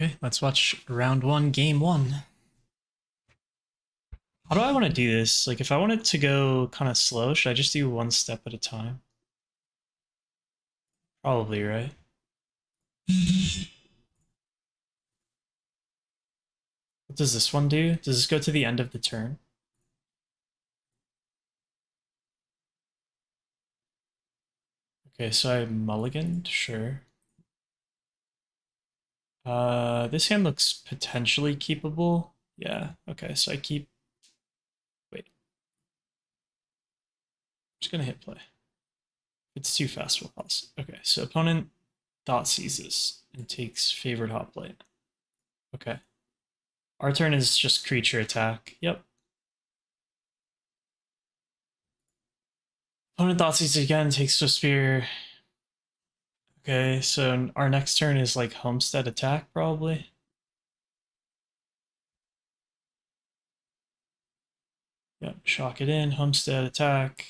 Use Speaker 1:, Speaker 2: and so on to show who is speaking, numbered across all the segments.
Speaker 1: Okay, let's watch round one, game one. How do I want to do this? Like, if I want it to go kind of slow, should I just do one step at a time? Probably, right? What does this one do? Does this go to the end of the turn? Okay, so I mulliganed, sure. This hand looks potentially keepable. Yeah, okay, so I keep... Wait. I'm just gonna hit play. If it's too fast, we'll pause. Okay, so opponent dot seizes and takes favored hoplite. Okay. Our turn is just creature attack. Yep. Opponent dot seizes again, takes a spear. Okay, so our next turn is like homestead attack, probably. Yep, shock it in, homestead attack.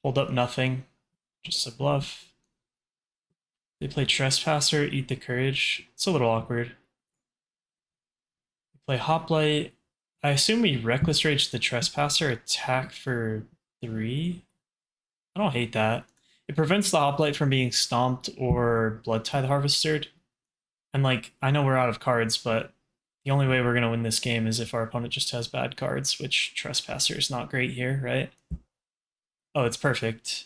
Speaker 1: Hold up nothing, just a bluff. They play Trespasser, eat the courage. It's a little awkward. They play Hoplite. I assume we Reckless Rage the Trespasser, attack for 3. I don't hate that. It prevents the Hoplite from being stomped or Blood Tithe Harvested. And like, I know we're out of cards, but the only way we're going to win this game is if our opponent just has bad cards, which Trespasser is not great here, right? Oh, it's perfect.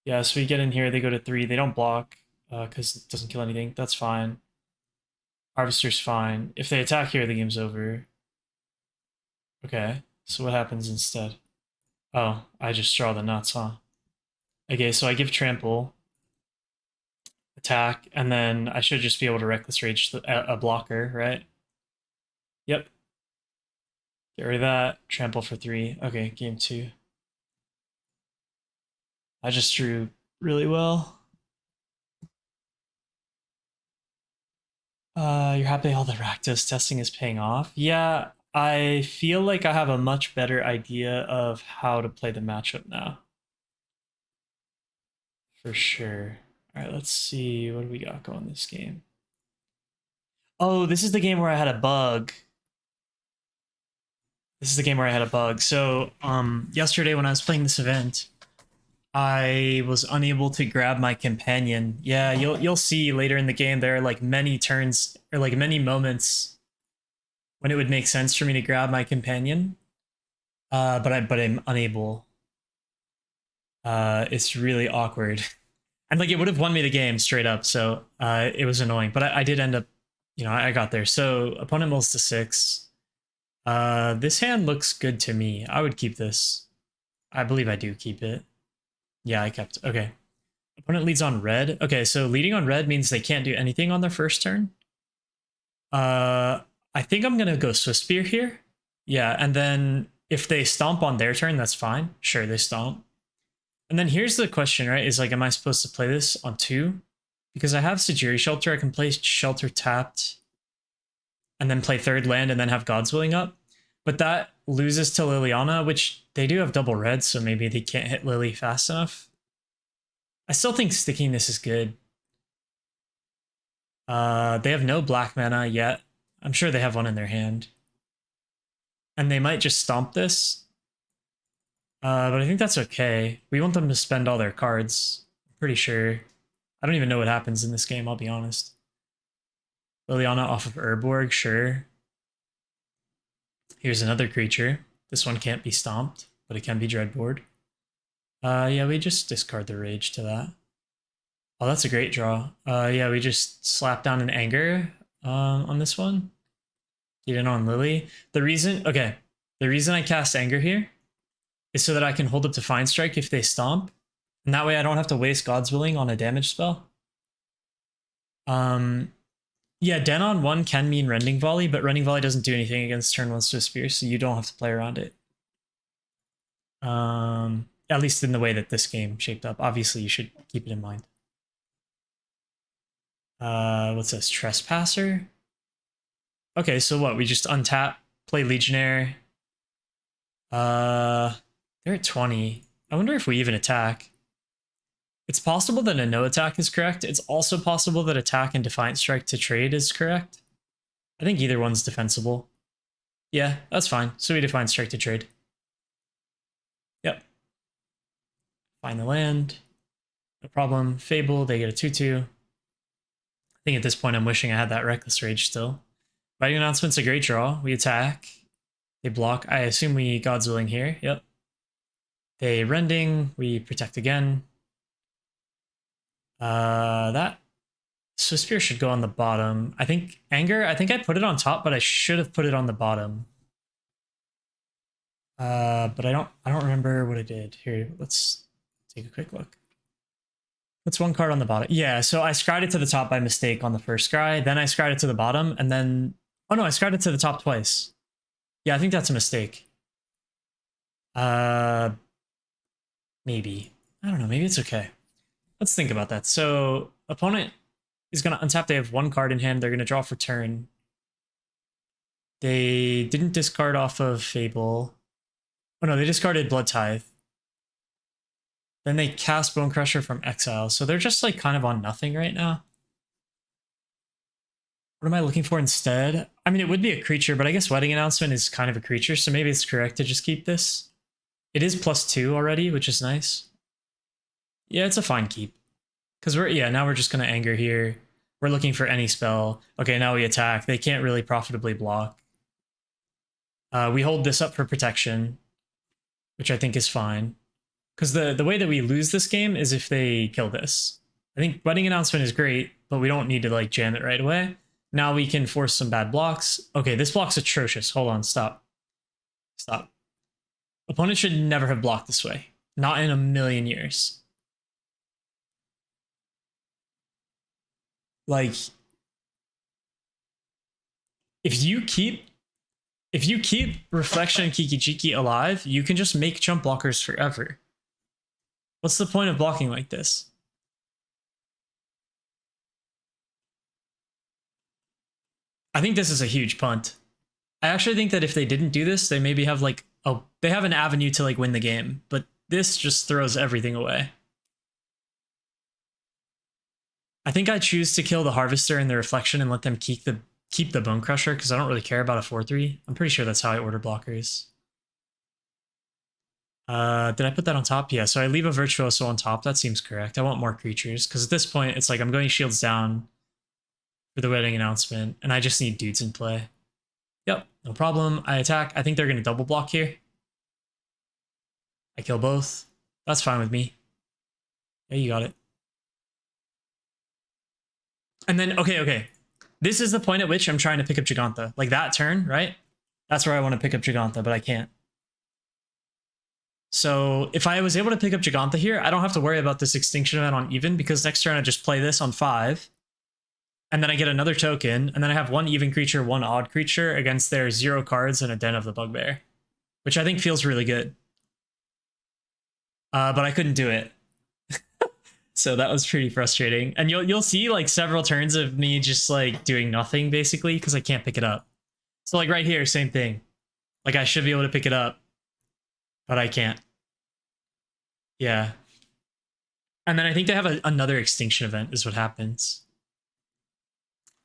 Speaker 1: Yeah, so we get in here, they go to 3. They don't block because it doesn't kill anything. That's fine. Harvester's fine. If they attack here, the game's over. Okay, so what happens instead? Oh, I just draw the nuts, huh? Okay, so I give Trample, attack, and then I should just be able to Reckless Rage a blocker, right? Yep. Get rid of that. Trample for 3. Okay, game 2. I just drew really well. You're happy all the Rakdos testing is paying off? Yeah, I feel like I have a much better idea of how to play the matchup now. For sure. Alright, let's see. What do we got going this game? Oh, this is the game where I had a bug. This is the game where I had a bug. So, yesterday when I was playing this event, I was unable to grab my companion. Yeah, you'll see later in the game there are like many turns or like many moments when it would make sense for me to grab my companion. But I'm unable. It's really awkward. And like it would have won me the game straight up, so it was annoying. But I did end up, I got there. So opponent mulls to 6. This hand looks good to me. I would keep this. I believe I do keep it. Yeah, I kept. Okay. Opponent leads on red. Okay, so leading on red means they can't do anything on their first turn. I think I'm gonna go Swiftspear here. Yeah, and then if they stomp on their turn, that's fine. Sure, they stomp. And then here's the question, right? Is like, am I supposed to play this on 2? Because I have Sajiri Shelter, I can play Shelter tapped and then play 3rd land and then have God's Willing up. But that loses to Liliana, which they do have double red, so maybe they can't hit Lily fast enough. I still think sticking this is good. They have no black mana yet. I'm sure they have one in their hand. And they might just stomp this. But I think that's okay. We want them to spend all their cards. I'm pretty sure. I don't even know what happens in this game, I'll be honest. Liliana off of Urborg, sure. Here's another creature. This one can't be stomped, but it can be Dreadboard. Yeah, we just discard the Rage to that. Oh, that's a great draw. Yeah, we just slap down an Anger on this one. Get in on Lily. The reason I cast Anger here is so that I can hold up Defiant Strike if they stomp. And that way I don't have to waste God's Willing on a damage spell. Yeah, Den on 1 can mean Rending Volley, but Rending Volley doesn't do anything against turn 1 Swiftspear, so you don't have to play around it. At least in the way that this game shaped up. Obviously, you should keep it in mind. What's this? Trespasser? Okay, so what? We just untap, play Legionnaire. They're at 20. I wonder if we even attack. It's possible that a no attack is correct. It's also possible that attack and Defiant Strike to trade is correct. I think either one's defensible. Yeah, that's fine. So we Defiant Strike to trade. Yep. Find the land. No problem. Fable, they get a 2-2. I think at this point I'm wishing I had that Reckless Rage still. Writing Announcement's a great draw. We attack. They block. I assume we God's Willing here. Yep. They Rending. We protect again. That Swiftspear should go on the bottom. I think Anger, I think I put it on top, but I should have put it on the bottom. But I don't remember what I did. Here, let's take a quick look. What's one card on the bottom? Yeah, so I scryed it to the top by mistake on the first scry, then I scryed it to the bottom, and then... Oh no, I scryed it to the top twice. Yeah, I think that's a mistake. Maybe. I don't know, maybe it's okay. Let's think about that. So, opponent is going to untap. They have one card in hand. They're going to draw for turn. They didn't discard off of Fable. Oh no, they discarded Blood Tithe. Then they cast Bone Crusher from exile. So they're just like kind of on nothing right now. What am I looking for instead? I mean, it would be a creature, but I guess Wedding Announcement is kind of a creature, so maybe it's correct to just keep this. It is +2 already, which is nice. Yeah, it's a fine keep. Because now we're just going to Anger here. We're looking for any spell. Okay, now we attack. They can't really profitably block. We hold this up for protection, which I think is fine. Because the way that we lose this game is if they kill this. I think Wedding Announcement is great, but we don't need to like jam it right away. Now we can force some bad blocks. Okay, this block's atrocious. Hold on, stop. Stop. Opponent should never have blocked this way. Not in a million years. Like, if you keep Reflection and Kiki-Jiki alive, you can just make jump blockers forever. What's the point of blocking like this? I think this is a huge punt. I actually think that if they didn't do this, they maybe have like they have an avenue to like win the game, but this just throws everything away. I think I choose to kill the Harvester and the Reflection and let them keep the Bone Crusher because I don't really care about a 4-3. I'm pretty sure that's how I order blockers. Did I put that on top? Yeah, so I leave a Virtuoso on top. That seems correct. I want more creatures because at this point, it's like I'm going shields down for the Wedding Announcement, and I just need dudes in play. Yep, no problem. I attack. I think they're going to double block here. I kill both. That's fine with me. Yeah, you got it. And then, okay. This is the point at which I'm trying to pick up Giganta. Like that turn, right? That's where I want to pick up Giganta, but I can't. So if I was able to pick up Giganta here, I don't have to worry about this Extinction event on even because next turn I just play this on 5. And then I get another token, and then I have one even creature, one odd creature against their 0 cards and a Den of the Bugbear, which I think feels really good. But I couldn't do it. So that was pretty frustrating. And you'll see like several turns of me just like doing nothing basically because I can't pick it up. So like right here, same thing. Like I should be able to pick it up, but I can't. Yeah. And then I think they have another Extinction event is what happens.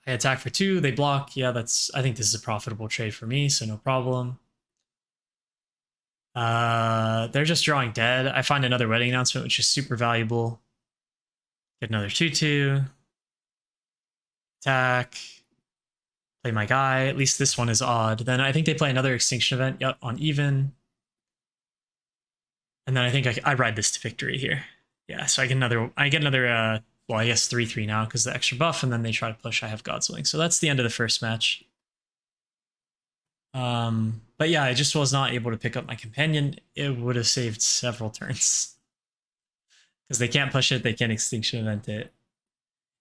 Speaker 1: I attack for 2, they block. Yeah, I think this is a profitable trade for me, so no problem. They're just drawing dead. I find another Wedding Announcement, which is super valuable. Get another 2-2. Attack. Play my guy. At least this one is odd. Then I think they play another Extinction event on even. And then I think I ride this to victory here. Yeah, so I get another well, I guess 3-3 now because the extra buff, and then they try to push. I have God's Willing. So that's the end of the first match. But yeah, I just was not able to pick up my companion. It would have saved several turns. Because they can't push it, they can't Extinction event it.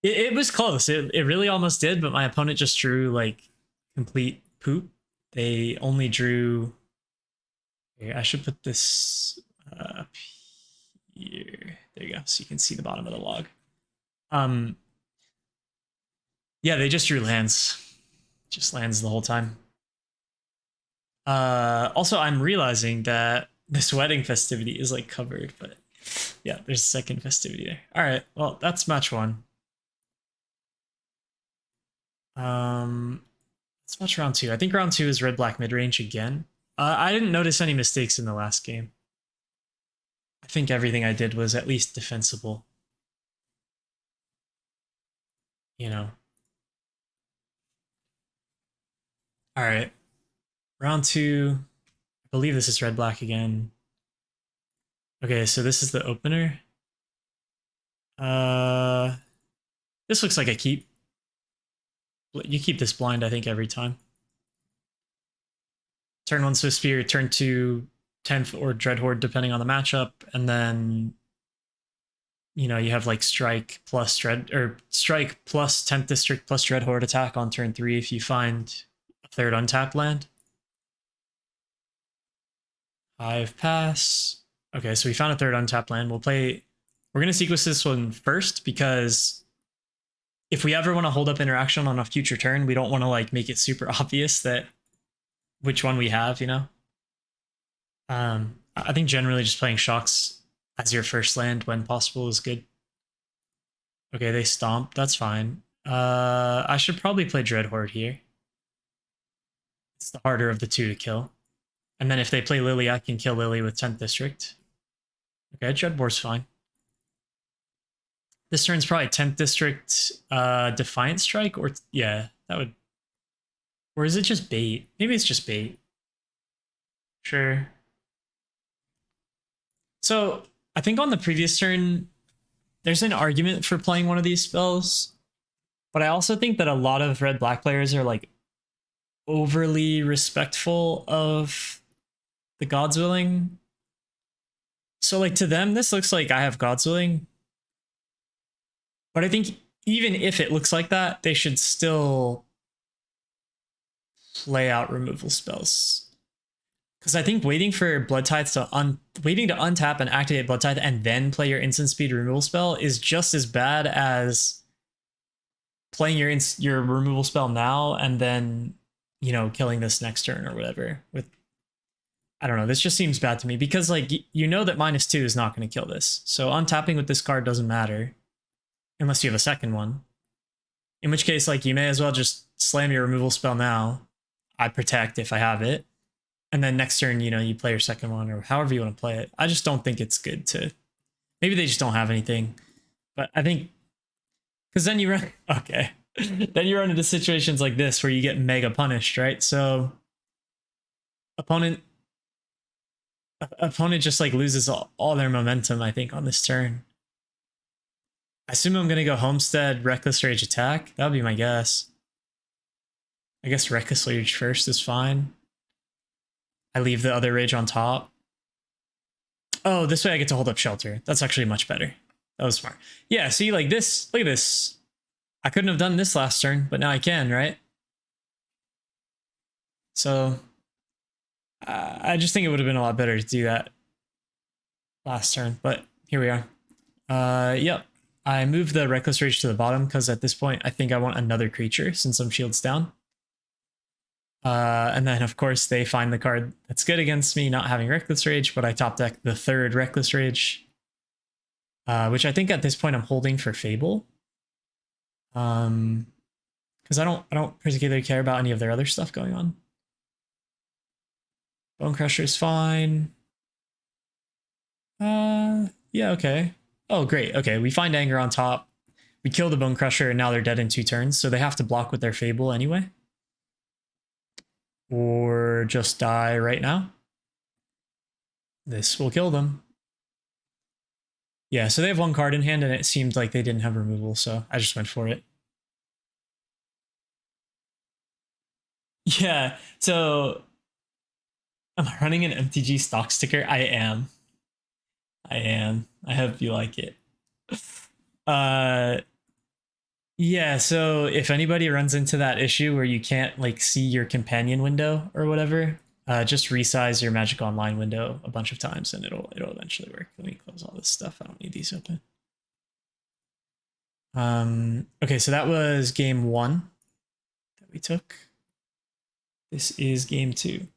Speaker 1: It was close. It really almost did, but my opponent just drew like complete poop. They only drew... Here, I should put this up here. There you go, so you can see the bottom of the log. Yeah, they just drew lands. Just lands the whole time. Also, I'm realizing that this wedding festivity is like covered, but Yeah, there's a second festivity there. All right, well, that's match one. Let's watch round two. I think round two is red black mid range again. I didn't notice any mistakes in the last game. I think everything I did was at least defensible. You know. All right, round two. I believe this is red black again. Okay, so this is the opener. This looks like a keep. You keep this blind, I think, every time. Turn one Swift Spear, turn two 10th or Dreadhorde, depending on the matchup, and then you know you have like strike plus dread or strike plus 10th district plus Dreadhorde attack on turn 3 if you find a third untapped land. Hive pass. Okay, so we found a third untapped land. We're gonna sequence this one first because if we ever want to hold up interaction on a future turn, we don't want to like make it super obvious that which one we have, you know. I think generally just playing shocks as your first land when possible is good. Okay, they stomp. That's fine. I should probably play Dreadhorde here. It's the harder of the two to kill. And then if they play Lily, I can kill Lily with 10th District. Okay, Dreadhore's fine. This turn's probably 10th District Defiant Strike, or yeah, that would... Or is it just bait? Maybe it's just bait. Sure. So, I think on the previous turn, there's an argument for playing one of these spells, but I also think that a lot of red-black players are like overly respectful of the God's Willing. So like to them, this looks like I have God's Willing, but I think even if it looks like that, they should still play out removal spells. Because I think waiting for Blood Tithe to waiting to untap and activate Blood Tithe and then play your instant speed removal spell is just as bad as playing your removal spell now and then, you know, killing this next turn or whatever. With I don't know, this just seems bad to me because like you know that -2 is not going to kill this. So untapping with this card doesn't matter unless you have a second one. In which case, like you may as well just slam your removal spell now. I protect if I have it. And then next turn, you know, you play your second one or however you want to play it. I just don't think it's good to... Maybe they just don't have anything. But I think... Because then you run... Okay. Then you run into situations like this where you get mega punished, right? So... Opponent just like loses all their momentum, I think, on this turn. I assume I'm going to go Homestead, Reckless Rage attack. That would be my guess. I guess Reckless Rage first is fine. I leave the other rage on top. Oh, this way I get to hold up shelter. That's actually much better. That was smart. Yeah, see, like this, look at this. I couldn't have done this last turn, but now I can, right? So, I just think it would have been a lot better to do that last turn, but here we are. Yep. I moved the Reckless Rage to the bottom because at this point, I think I want another creature since I'm shields down. And then, of course, they find the card that's good against me, not having Reckless Rage, but I top deck the third Reckless Rage, which I think at this point I'm holding for Fable. Because I don't particularly care about any of their other stuff going on. Bone Crusher is fine. Yeah, okay. Oh, great. Okay, we find Anger on top. We kill the Bone Crusher, and now they're dead in 2 turns, so they have to block with their Fable anyway. Or just die right now. This will kill them. Yeah, so they have 1 card in hand, and it seemed like they didn't have removal, so I just went for it. Yeah, so am I running an MTG stock sticker? I am. I hope you like it. Yeah, so if anybody runs into that issue where you can't like see your companion window or whatever, just resize your Magic Online window a bunch of times and it'll eventually work. Let me close all this stuff. I don't need these open. Okay, so that was game 1 that we took. This is game 2.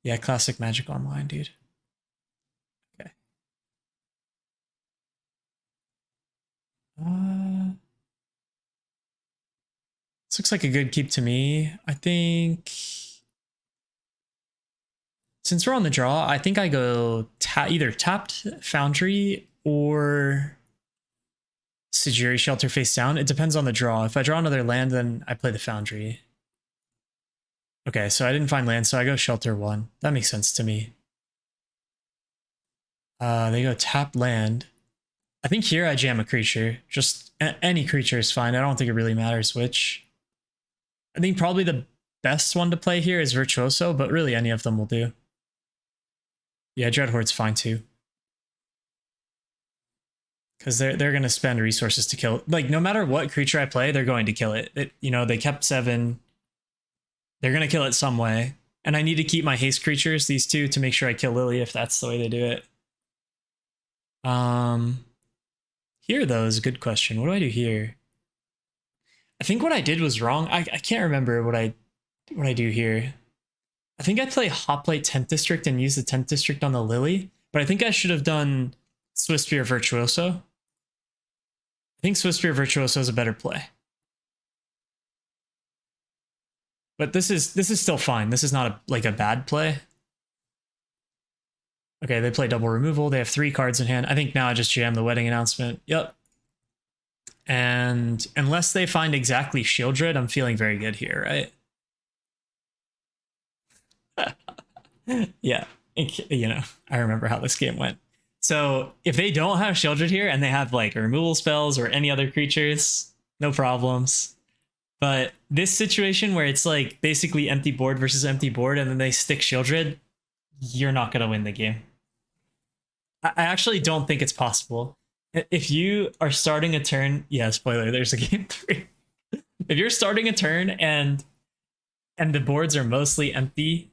Speaker 1: Yeah, classic Magic Online, dude. This looks like a good keep to me. I think since we're on the draw, I think I go either tapped Foundry or Sejiri Shelter face down. It depends on the draw. If I draw another land, then I play the Foundry. Okay, so I didn't find land, so I go Shelter 1. That makes sense to me. They go tap land. I think here I jam a creature. Just any creature is fine. I don't think it really matters which. I think probably the best one to play here is Virtuoso, but really any of them will do. Yeah, Dreadhoard's fine too. Because they're going to spend resources to kill. Like, no matter what creature I play, they're going to kill it. You know, they kept 7. They're going to kill it some way. And I need to keep my haste creatures, these two, to make sure I kill Lily if that's the way they do it. Here, though, is a good question. What do I do here? I think what I did was wrong. I can't remember what I do here. I think I play Hoplite 10th District and use the 10th District on the Lily, but I think I should have done Swiftspear Virtuoso. I think Swiftspear Virtuoso is a better play. But this is still fine. This is not like a bad play. Okay, they play double removal. They have 3 cards in hand. I think now I just jam the wedding announcement. Yep. And unless they find exactly Shieldred, I'm feeling very good here, right? Yeah, you know, I remember how this game went. So if they don't have Shieldred here and they have like removal spells or any other creatures, no problems. But this situation where it's like basically empty board versus empty board and then they stick Shieldred, you're not going to win the game. I actually don't think it's possible. If you are starting a turn, yeah, spoiler, there's a game 3. If you're starting a turn and the boards are mostly empty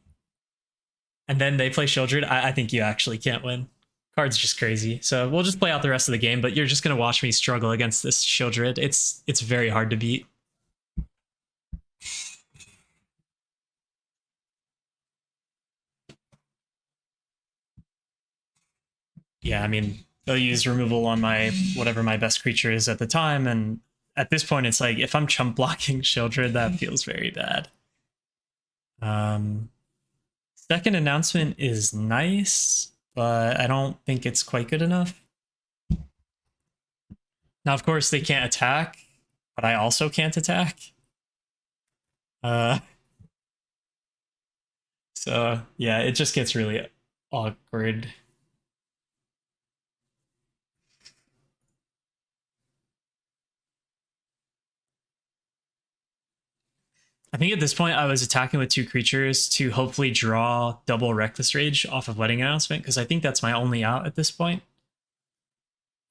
Speaker 1: and then they play Shieldred, I think you actually can't win. Card's just crazy. So we'll just play out the rest of the game, but you're just going to watch me struggle against this Shieldred. It's very hard to beat. Yeah, I mean, they'll use removal on my whatever my best creature is at the time, and at this point, it's like if I'm chump blocking Shieldred, that feels very bad. Second announcement is nice, but I don't think it's quite good enough. Now, of course, they can't attack, but I also can't attack. So yeah, it just gets really awkward. I think at this point I was attacking with 2 creatures to hopefully draw double Reckless Rage off of Wedding Announcement, because I think that's my only out at this point.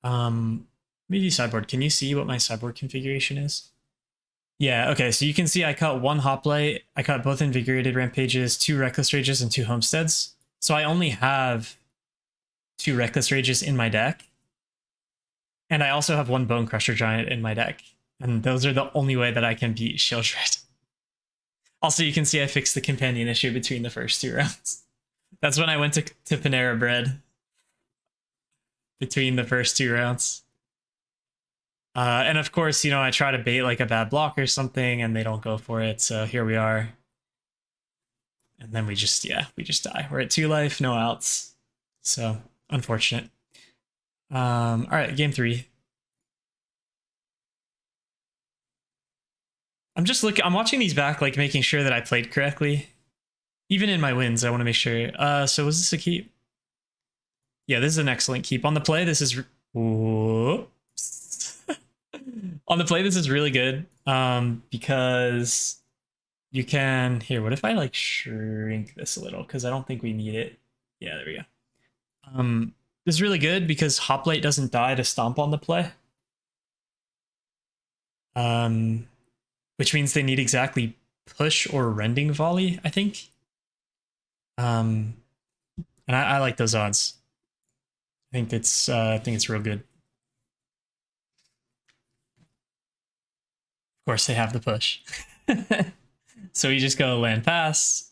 Speaker 1: Maybe sideboard. Can you see what my sideboard configuration is? Yeah, okay, so you can see I cut 1 Hoplite, I cut both Invigorated Rampages, 2 Reckless Rages, and 2 Homesteads. So I only have 2 Reckless Rages in my deck. And I also have 1 Bone Crusher Giant in my deck. And those are the only way that I can beat Shieldred. Also, you can see I fixed the companion issue between the first 2 rounds. That's when I went to Panera Bread. Between the first 2 rounds. And of course, you know, I try to bait like a bad block or something and they don't go for it. So here we are. And then we just die. We're at 2 life, no outs. So unfortunate. All right, game 3. I'm watching these back, like making sure that I played correctly. Even in my wins, I want to make sure. So was this a keep? Yeah, this is an excellent keep. On the play, this is... Whoops. On the play, this is really good. Because you can... Here, what if I like shrink this a little? Because I don't think we need it. Yeah, there we go. This is really good because Hoplite doesn't die to stomp on the play. Which means they need exactly push or rending volley, I think. And I like those odds. I think it's real good. Of course, they have the push. So we just go land pass.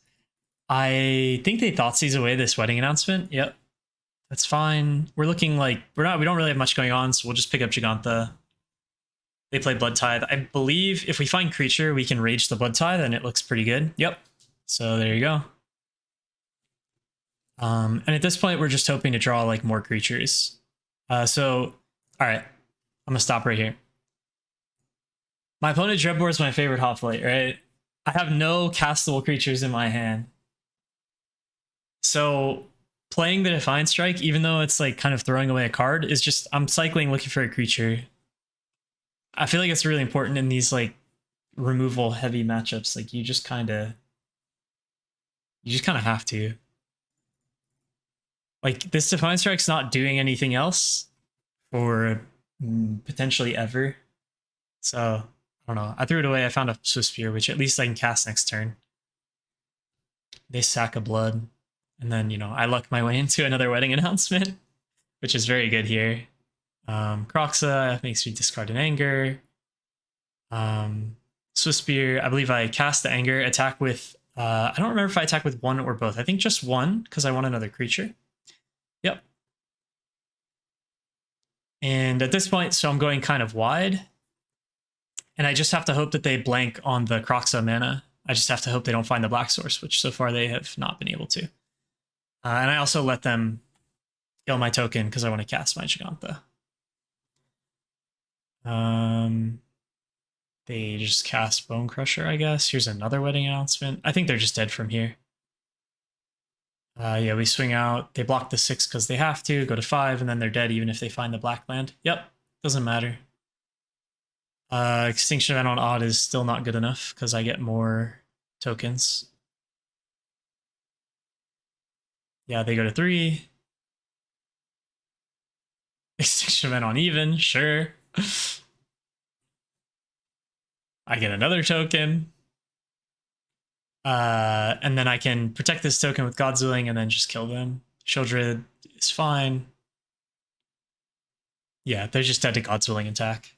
Speaker 1: I think they Thoughtseize away this wedding announcement. Yep, that's fine. We're looking like we don't really have much going on, so we'll just pick up Giganta. They play Blood Tithe. I believe if we find creature, we can rage the Blood Tithe, and it looks pretty good. Yep. So there you go. And at this point, we're just hoping to draw like more creatures. So, all right, I'm gonna stop right here. My opponent Dreadbore is my favorite hoplite, right? I have no castable creatures in my hand. So playing the Defiant Strike, even though it's like kind of throwing away a card, is just, I'm cycling looking for a creature. I feel like it's really important in these like removal heavy matchups. Like you just kind of have to. Like this Defiant Strike's not doing anything else for potentially ever. So I don't know. I threw it away. I found a Swift Spear, which at least I can cast next turn. They sack a blood. And then, you know, I luck my way into another wedding announcement, which is very good here. Croxa makes me discard an anger. Swift Spear, I believe I cast the anger, attack with, I don't remember if I attack with one or both. I think just one, because I want another creature. Yep. And at this point, so I'm going kind of wide. And I just have to hope that they blank on the Croxa mana. I just have to hope they don't find the black source, which so far they have not been able to. And I also let them kill my token because I want to cast my Giganta. They just cast Bone Crusher, I guess. Here's another wedding announcement. I think they're just dead from here. Yeah, we swing out. They block the 6 because they have to, go to 5, and then they're dead even if they find the black land. Yep, doesn't matter. Extinction Event on Odd is still not good enough because I get more tokens. Yeah, they go to 3. Extinction Event on Even, sure. I get another token. And then I can protect this token with God's Willing and then just kill them. Sheoldred is fine. Yeah, they're just dead to God's Willing attack.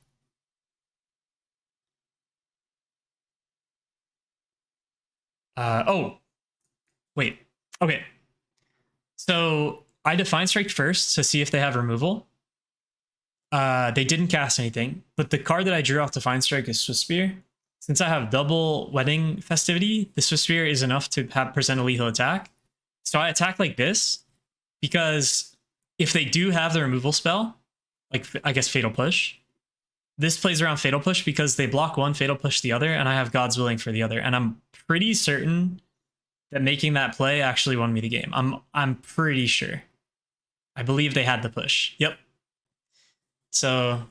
Speaker 1: Oh, wait. Okay. So I Defiant Strike first to see if they have removal. They didn't cast anything, but the card that I drew off Defiant Strike is Swift Spear. Since I have double Wedding Festivity, the Swift Spear is enough to present a lethal attack. So I attack like this because if they do have the removal spell, like I guess Fatal Push, this plays around Fatal Push because they block one, Fatal Push the other, and I have God's Willing for the other. And I'm pretty certain that making that play actually won me the game. I'm pretty sure. I believe they had the push. Yep. So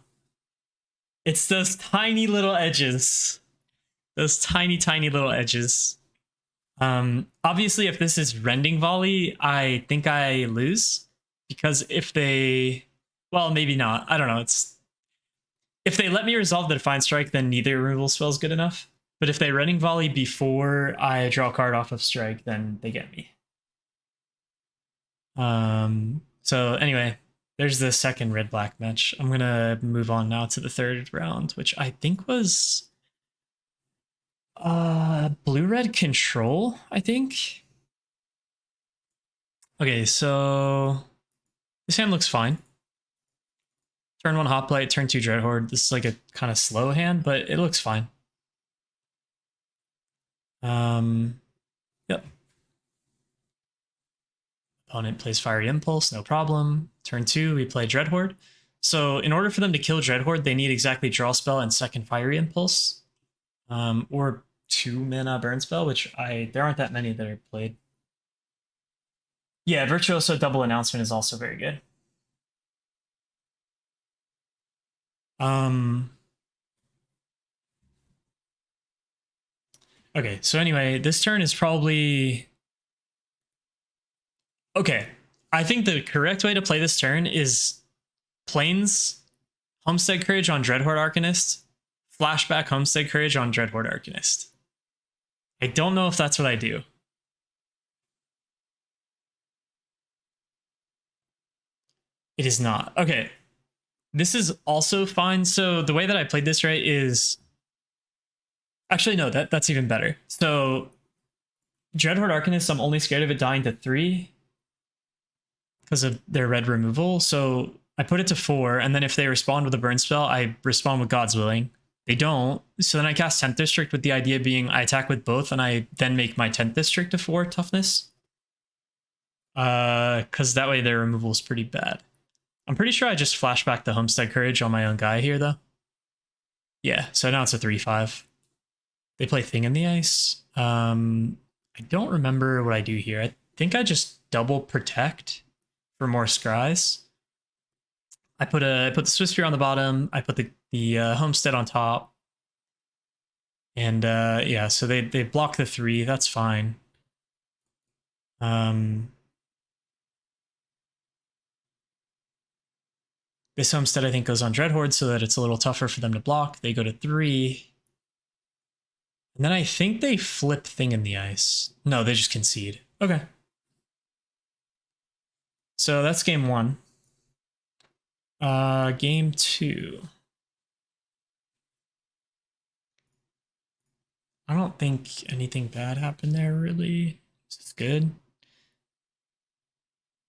Speaker 1: it's those tiny little edges. Those tiny, tiny little edges. Obviously, if this is Rending Volley, I think I lose. Because if they... Well, maybe not. I don't know. If they let me resolve the Defiant Strike, then neither removal spell is good enough. But if they Rending Volley before I draw a card off of Strike, then they get me. So anyway, there's the second red-black match. I'm going to move on now to the third round, which I think was blue-red control, I think. Okay, so this hand looks fine. Turn 1 Hoplite, turn 2 Dreadhorde. This is like a kind of slow hand, but it looks fine. Yep. Opponent plays Fiery Impulse, no problem. Turn 2, we play Dreadhorde. So in order for them to kill Dreadhorde, they need exactly Draw Spell and second Fiery Impulse. Or 2 mana Burn Spell, which there aren't that many that are played. Yeah, Virtuoso Double Announcement is also very good. Okay, so anyway, this turn is probably... Okay, I think the correct way to play this turn is Plains Homestead Courage on Dreadhorde Arcanist, Flashback Homestead Courage on Dreadhorde Arcanist. I don't know if that's what I do. It is not. Okay, this is also fine. So the way that I played this, right, is... Actually, no, that's even better. So Dreadhorde Arcanist, I'm only scared of it dying to 3 because of their red removal. So I put it to 4, and then if they respond with a burn spell, I respond with God's Willing. They don't, so then I cast 10th District with the idea being I attack with both, and I then make my 10th District a 4 toughness. Because that way their removal is pretty bad. I'm pretty sure I just flash back the Homestead Courage on my own guy here, though. Yeah, so now it's a 3-5. They play Thing in the Ice. I don't remember what I do here. I think I just double protect for more scries. I put the Swiss Spear on the bottom. I put the Homestead on top. And yeah, so they block the 3. That's fine. This Homestead, I think, goes on Dreadhorde so that it's a little tougher for them to block. They go to 3. And then I think they flip Thing in the Ice. No, they just concede. Okay. So that's game 1. Game 2. I don't think anything bad happened there, really. This is good.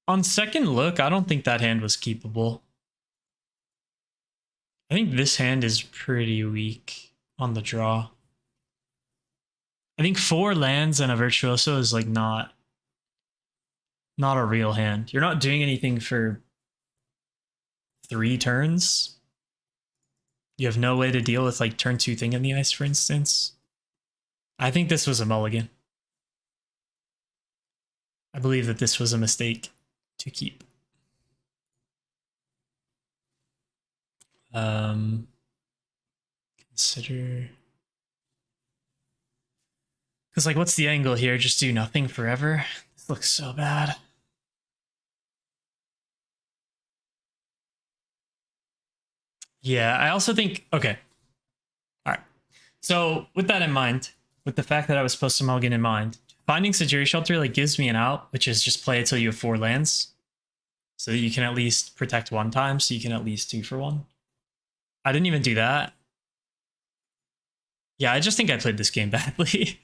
Speaker 1: On second look, I don't think that hand was keepable. I think this hand is pretty weak on the draw. I think 4 lands and a Virtuoso is like not a real hand. You're not doing anything for 3 turns. You have no way to deal with like turn 2 Thing in the Ice, for instance. I think this was a mulligan. I believe that this was a mistake to keep. Consider... Because, like, what's the angle here? Just do nothing forever? This looks so bad. Yeah, I also think... Okay. Alright. So, with that in mind, with the fact that I was supposed to mulligan in mind, finding Sajurii Shelter, like, gives me an out, which is just play it till you have 4 lands. So that you can at least protect 1 time, so you can at least 2 for 1. I didn't even do that. Yeah, I just think I played this game badly.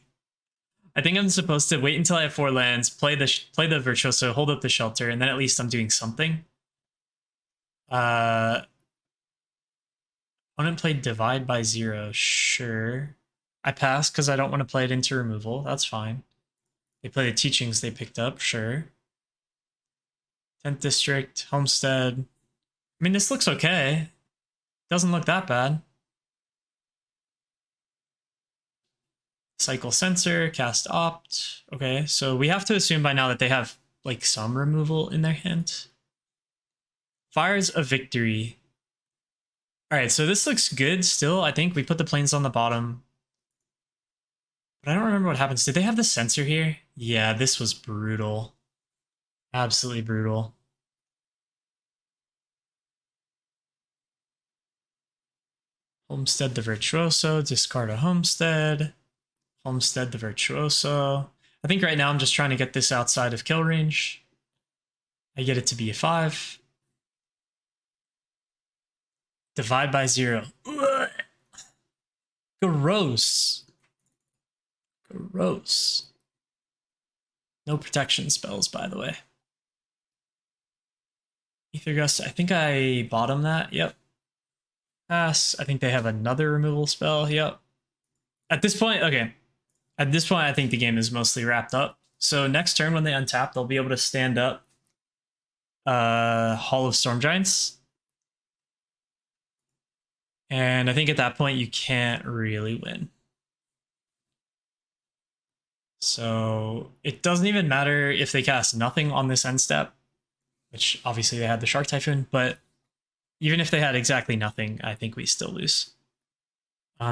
Speaker 1: I think I'm supposed to wait until I have 4 lands, play the Virtuoso, hold up the Shelter, and then at least I'm doing something. Opponent played Divide by 0. Sure. I pass because I don't want to play it into removal. That's fine. They play the Teachings they picked up. Sure. 10th District, Homestead. I mean, this looks okay. Doesn't look that bad. Cycle Sensor, cast Opt. Okay, so we have to assume by now that they have like some removal in their hand. Fire's a victory. Alright, so this looks good still. I think we put the planes on the bottom. But I don't remember what happens. Did they have the sensor here? Yeah, this was brutal. Absolutely brutal. Homestead the Virtuoso, discard a Homestead. Homestead the Virtuoso. I think right now I'm just trying to get this outside of kill range. I get it to be a 5. Divide by 0. Ugh. Gross. Gross. No protection spells, by the way. Ether Gust, I think I bottom that. Yep. Pass. I think they have another removal spell. Yep. At this point, okay. At this point, I think the game is mostly wrapped up. So next turn when they untap, they'll be able to stand up Hall of Storm Giants. And I think at that point, you can't really win. So it doesn't even matter if they cast nothing on this end step, which obviously they had the Shark Typhoon, but even if they had exactly nothing, I think we still lose.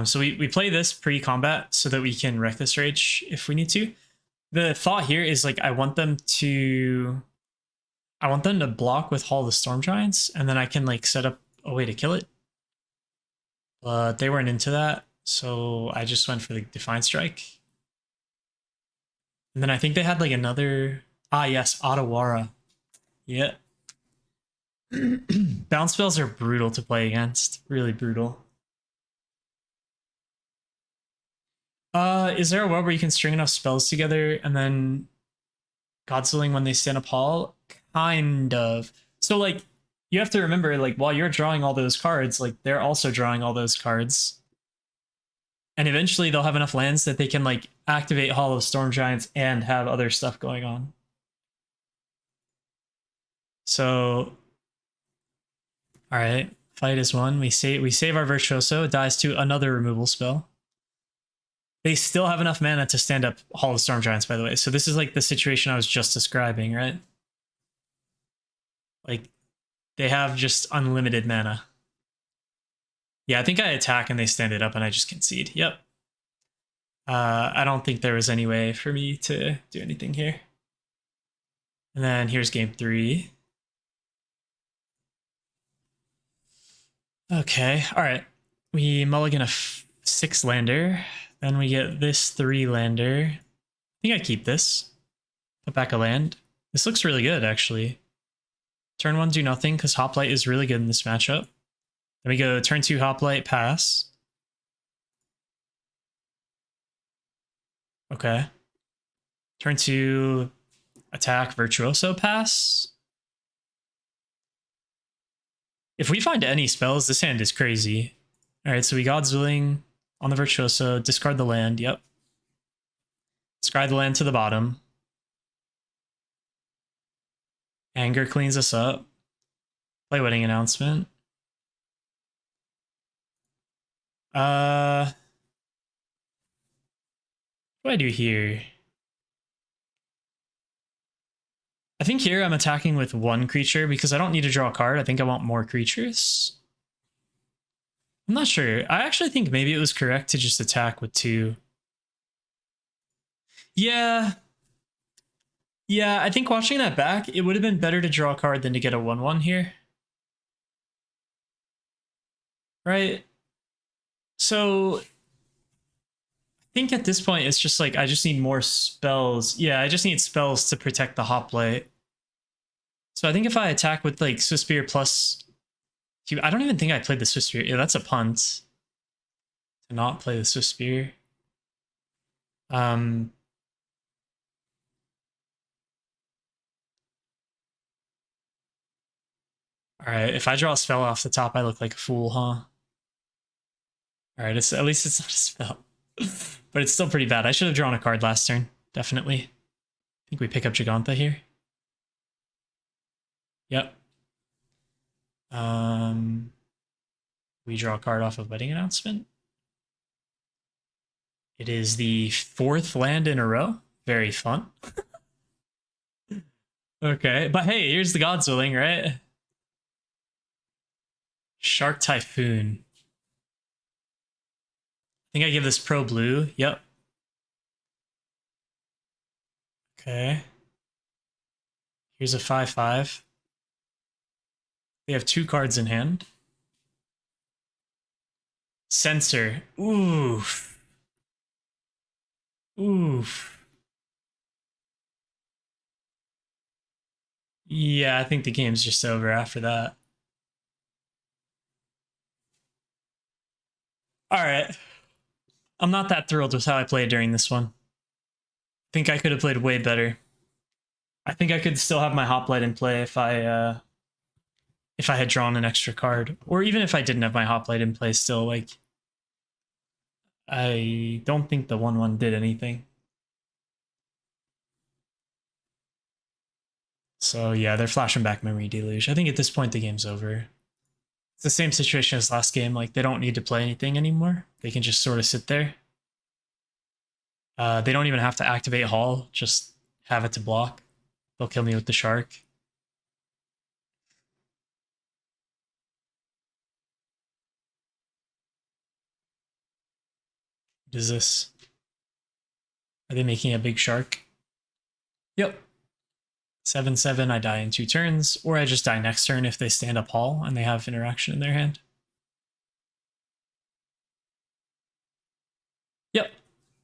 Speaker 1: So we play this pre-combat so that we can Reckless Rage if we need to. The thought here is like I want them to block with Hall of the Storm Giants, and then I can like set up a way to kill it. But they weren't into that, so I just went for the Defiant Strike. And then I think they had like another... Ah, yes, Otawara. Yeah. Bounce spells are brutal to play against. Really brutal. Is there a world where you can string enough spells together and then God's Willing when they stand up Hall? Kind of. So like, you have to remember, like, while you're drawing all those cards, like, they're also drawing all those cards. And eventually they'll have enough lands that they can, like, activate Hall of Storm Giants and have other stuff going on. So, all right, fight is one. We save our Virtuoso. It dies to another removal spell. They still have enough mana to stand up Hall of Storm Giants, by the way. So this is like the situation I was just describing, right? Like, they have just unlimited mana. Yeah, I think I attack and they stand it up and I just concede. Yep. I don't think there was any way for me to do anything here. And then here's game 3. Okay, all right. We mulligan a 6-lander. Then we get this 3-lander. I think I keep this. Put back a land. This looks really good, actually. Turn 1, do nothing, because Hoplite is really good in this matchup. Then we go turn 2, Hoplite, pass. Okay. Turn 2, attack, Virtuoso, pass. If we find any spells, this hand is crazy. Alright, so we God's Willing on the Virtuoso, discard the land, yep. Scry the land to the bottom. Anger cleans us up. Play Wedding Announcement. What do I do here? I think here I'm attacking with 1 creature because I don't need to draw a card. I think I want more creatures. I'm not sure. I actually think maybe it was correct to just attack with 2. Yeah. Yeah, I think watching that back, it would have been better to draw a card than to get a 1/1 here. Right? So I think at this point, it's just like, I just need more spells. Yeah, I just need spells to protect the Hoplite. So I think if I attack with like Swift Spear plus... I don't even think I played the Swift Spear. Yeah, that's a punt. To not play the Swift Spear. Alright, if I draw a spell off the top, I look like a fool, huh? Alright, at least it's not a spell. But it's still pretty bad. I should have drawn a card last turn, definitely. I think we pick up Giganta here. Yep. We draw a card off of Wedding Announcement. It is the 4th land in a row. Very fun. Okay, but hey, here's the God's Willing, right? Shark Typhoon. I think I give this Pro Blue. Yep. Okay. Here's a 5/5. They have 2 cards in hand. Censor. Oof. Oof. Yeah, I think the game's just over after that. Alright. I'm not that thrilled with how I played during this one. I think I could have played way better. I think I could still have my Hoplite in play if I had drawn an extra card. Or even if I didn't have my Hoplite in play still, like... I don't think the 1/1 did anything. So yeah, they're flashing back Memory Deluge. I think at this point the game's over. It's the same situation as last game. Like, they don't need to play anything anymore. They can just sort of sit there. They don't even have to activate Hall. Just have it to block. They'll kill me with the Shark. What is this? Are they making a big Shark? Yep. 7/7, I die in 2 turns, or I just die next turn if they stand up Hall and they have interaction in their hand. Yep,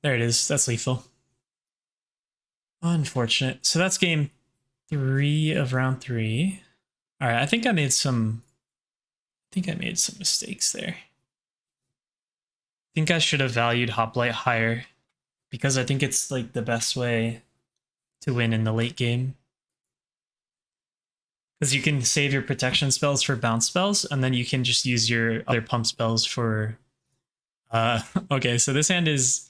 Speaker 1: there it is. That's lethal. Unfortunate. So that's game 3 of round 3. All right, I think I made some mistakes there. I think I should have valued Hoplite higher because I think it's like the best way to win in the late game. Because you can save your protection spells for bounce spells, and then you can just use your other pump spells for... okay, so this hand is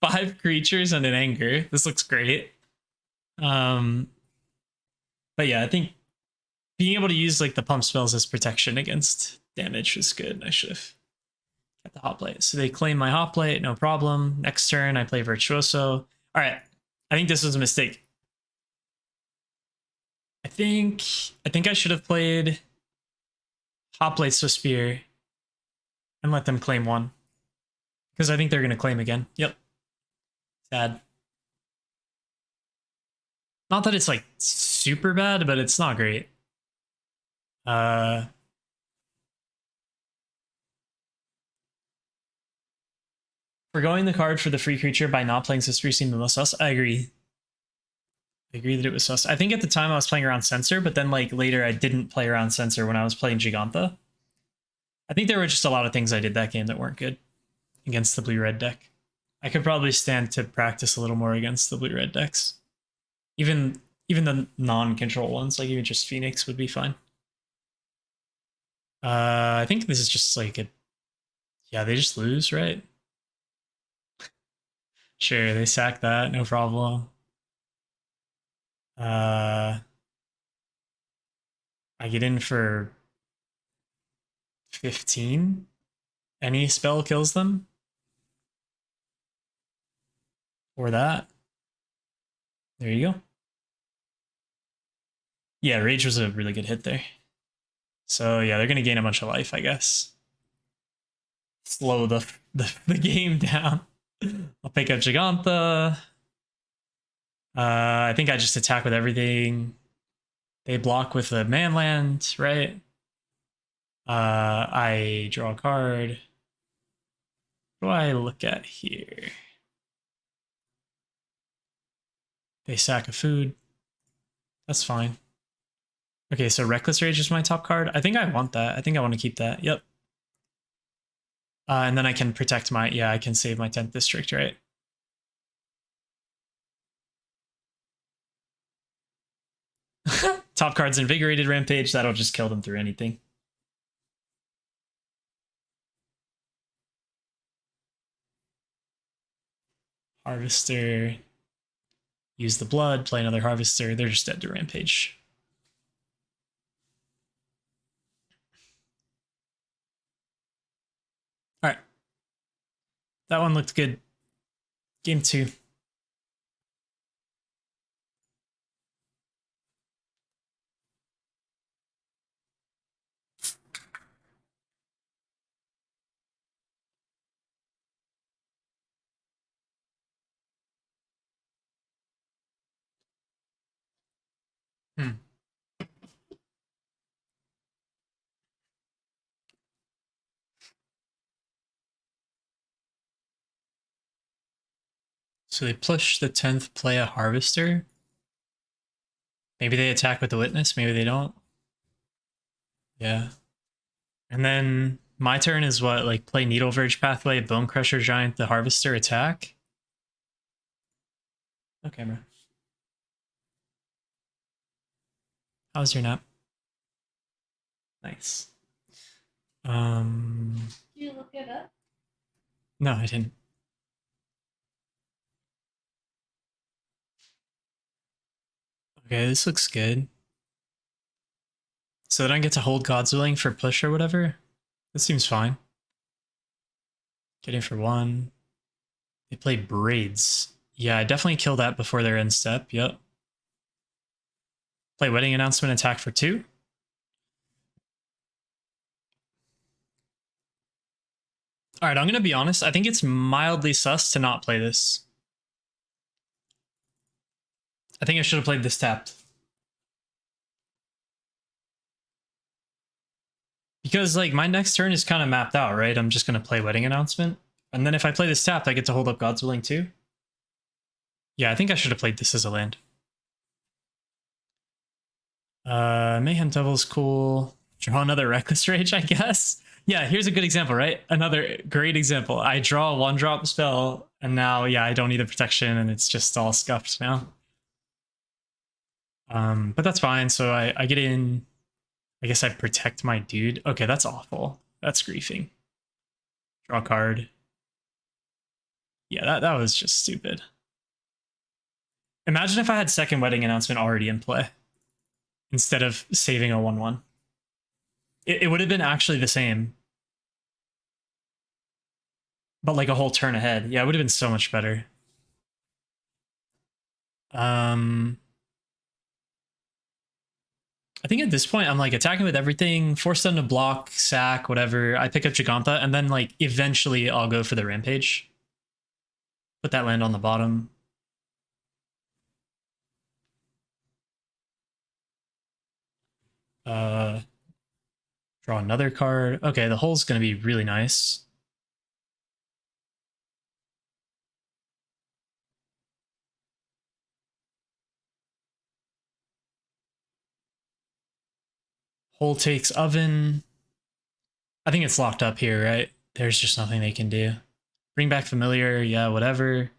Speaker 1: 5 creatures and an anger. This looks great. But yeah, I think being able to use like the pump spells as protection against damage is good. I should have got the Hoplite. So they claim my Hoplite, no problem. Next turn, I play Virtuoso. All right, I think this was a mistake. I think I should have played Hoplite Swiftspear and let them claim 1. Because I think they're going to claim again. Yep. Sad. Not that it's like super bad, but it's not great. Forgoing the card for the free creature by not playing Swiftspear seemed the most sus. I agree. I agree that it was sus. I think at the time I was playing around Censor, but then like later I didn't play around Censor when I was playing Giganta. I think there were just a lot of things I did that game that weren't good against the blue-red deck. I could probably stand to practice a little more against the blue-red decks. Even the non-control ones, like even just Phoenix would be fine. I think this is just like a... Yeah, they just lose, right? Sure, they sack that, no problem. I get in for 15. Any spell kills them. Or that. There you go. Yeah, Rage was a really good hit there. So yeah, they're gonna gain a bunch of life, I guess. Slow the game down. I'll pick up Giganta. I think I just attack with everything. They block with a manland, right? I draw a card. What do I look at here? They sack a food. That's fine. Okay, so Reckless Rage is my top card. I think I want that. I think I want to keep that. Yep. And then I can protect my... Yeah, I can save my 10th district, right? Top card's Invigorated Rampage. That'll just kill them through anything. Harvester. Use the blood. Play another Harvester. They're just dead to Rampage. All right. That one looked good. Game 2. So they push the 10th, play a Harvester. Maybe they attack with the Witness, maybe they don't. Yeah. And then my turn is what? Like play Needle Verge Pathway, Bone Crusher Giant, the Harvester attack? Okay, bro. How was your nap? Nice.
Speaker 2: Did you look it up?
Speaker 1: No, I didn't. Okay, this looks good. So then I get to hold God's Willing for push or whatever? This seems fine. Getting for 1. They play Braids. Yeah, I definitely kill that before their end step. Yep. Play Wedding Announcement, attack for 2. Alright, I'm going to be honest. I think it's mildly sus to not play this. I think I should have played this tapped. Because, like, my next turn is kind of mapped out, right? I'm just going to play Wedding Announcement. And then if I play this tapped, I get to hold up God's Willing too. Yeah, I think I should have played this as a land. Mayhem Devil's cool. Draw another Reckless Rage, I guess. Yeah, here's a good example, right? Another great example. I draw a 1-drop spell, and now, yeah, I don't need the protection, and it's just all scuffed now. But that's fine. So I get in. I guess I protect my dude. Okay, that's awful. That's griefing. Draw a card. Yeah, that was just stupid. Imagine if I had second wedding announcement already in play instead of saving a 1/1. It would have been actually the same, but like a whole turn ahead. Yeah, it would have been so much better. I think at this point I'm like attacking with everything, force them to block, sack, whatever. I pick up Giganta, and then like eventually I'll go for the rampage. Put that land on the bottom. Draw another card. Okay, the hole's gonna be really nice. Hole takes oven. I think it's locked up here, right? There's just nothing they can do. Bring back familiar, yeah, whatever.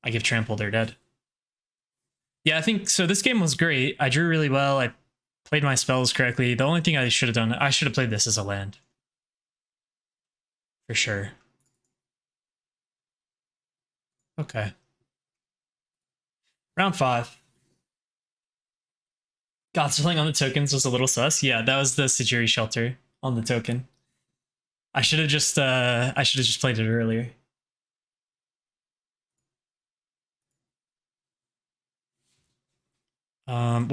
Speaker 1: I give trample, they're dead. Yeah, I think so. This game was great. I drew really well. I played my spells correctly. The only thing I should have done, I should have played this as a land. For sure. Okay. Round 5. Godswilling on the tokens was a little sus. Yeah, that was the Sajiri shelter on the token. I should have just played it earlier. Whoa.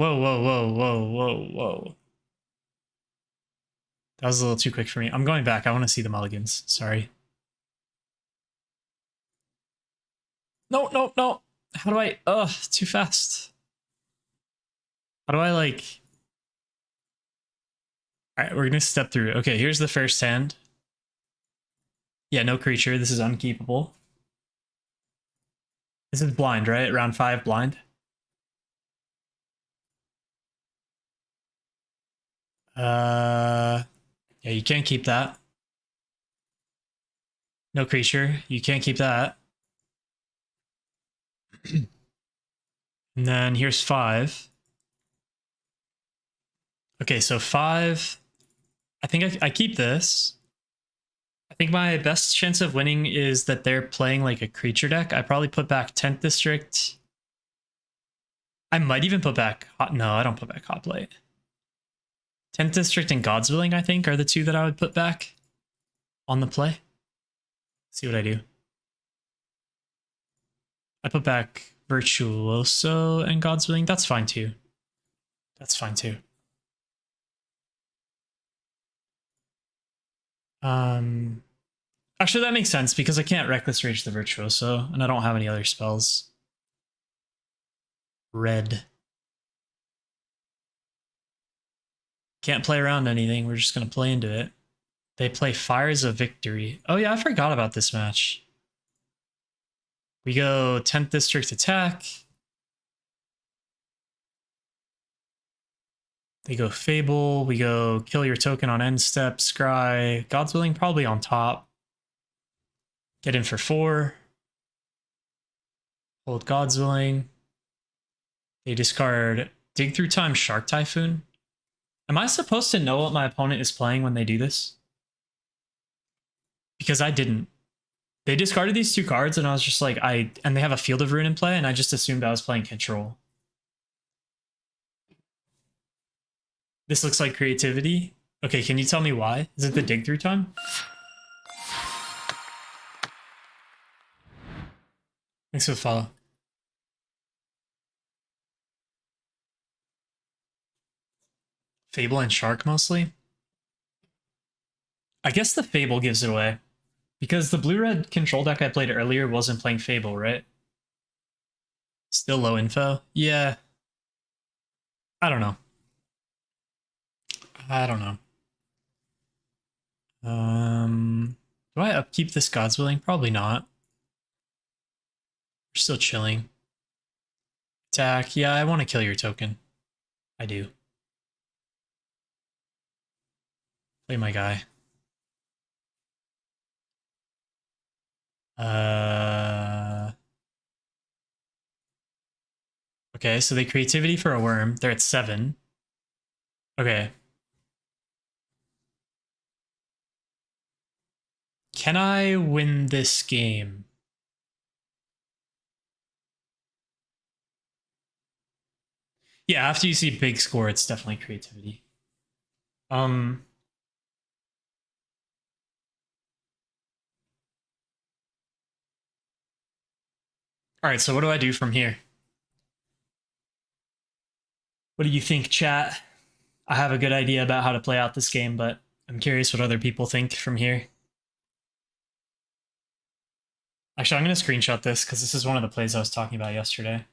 Speaker 1: That was a little too quick for me. I'm going back. I want to see the mulligans. Sorry. No. How do I... Ugh, too fast. How do I, like... Alright, we're gonna step through. Okay, here's the first hand. Yeah, no creature. This is unkeepable. This is blind, right? Round 5, blind. Yeah, you can't keep that. No creature. You can't keep that. And then here's 5. Okay, so 5. I think I keep this. I think my best chance of winning is that they're playing like a creature deck. I probably put back 10th District. I might even put back... No, I don't put back Hoplite. 10th District and God's Willing, I think, are the two that I would put back on the play. See what I do. I put back Virtuoso and God's Willing. That's fine too. That's fine too. Actually, that makes sense because I can't Reckless Rage the Virtuoso, and I don't have any other spells. Red. Can't play around anything. We're just going to play into it. They play Fires of Victory. Oh yeah, I forgot about this match. We go 10th District attack. They go Fable. We go kill your token on end step. Scry. God's Willing probably on top. Get in for 4. Hold God's Willing. They discard Dig Through Time, Shark Typhoon. Am I supposed to know what my opponent is playing when they do this? Because I didn't. They discarded these 2 cards, and I was just like, and they have a Field of Ruin in play, and I just assumed I was playing Control. This looks like creativity. Okay, can you tell me why? Is it the Dig Through Time? Thanks for the follow. Fable and Shark mostly? I guess the Fable gives it away. Because the blue-red control deck I played earlier wasn't playing Fable, right? Still low info? Yeah. I don't know. Do I upkeep this God's Willing? Probably not. We're still chilling. Attack. Yeah, I want to kill your token. I do. Play my guy. Okay, so the creativity for a worm, they're at 7. Okay. Can I win this game? Yeah, after you see big score, it's definitely creativity. Um, all right, so what do I do from here? What do you think, chat? I have a good idea about how to play out this game, but I'm curious what other people think from here. Actually, I'm going to screenshot this because this is one of the plays I was talking about yesterday.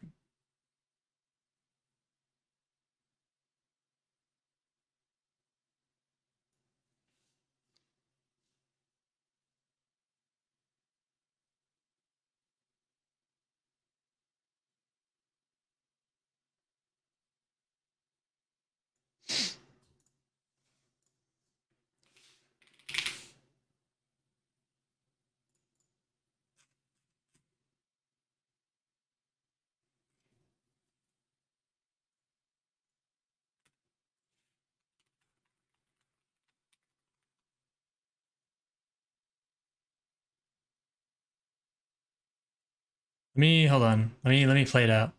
Speaker 1: Hold on. Let me play it out.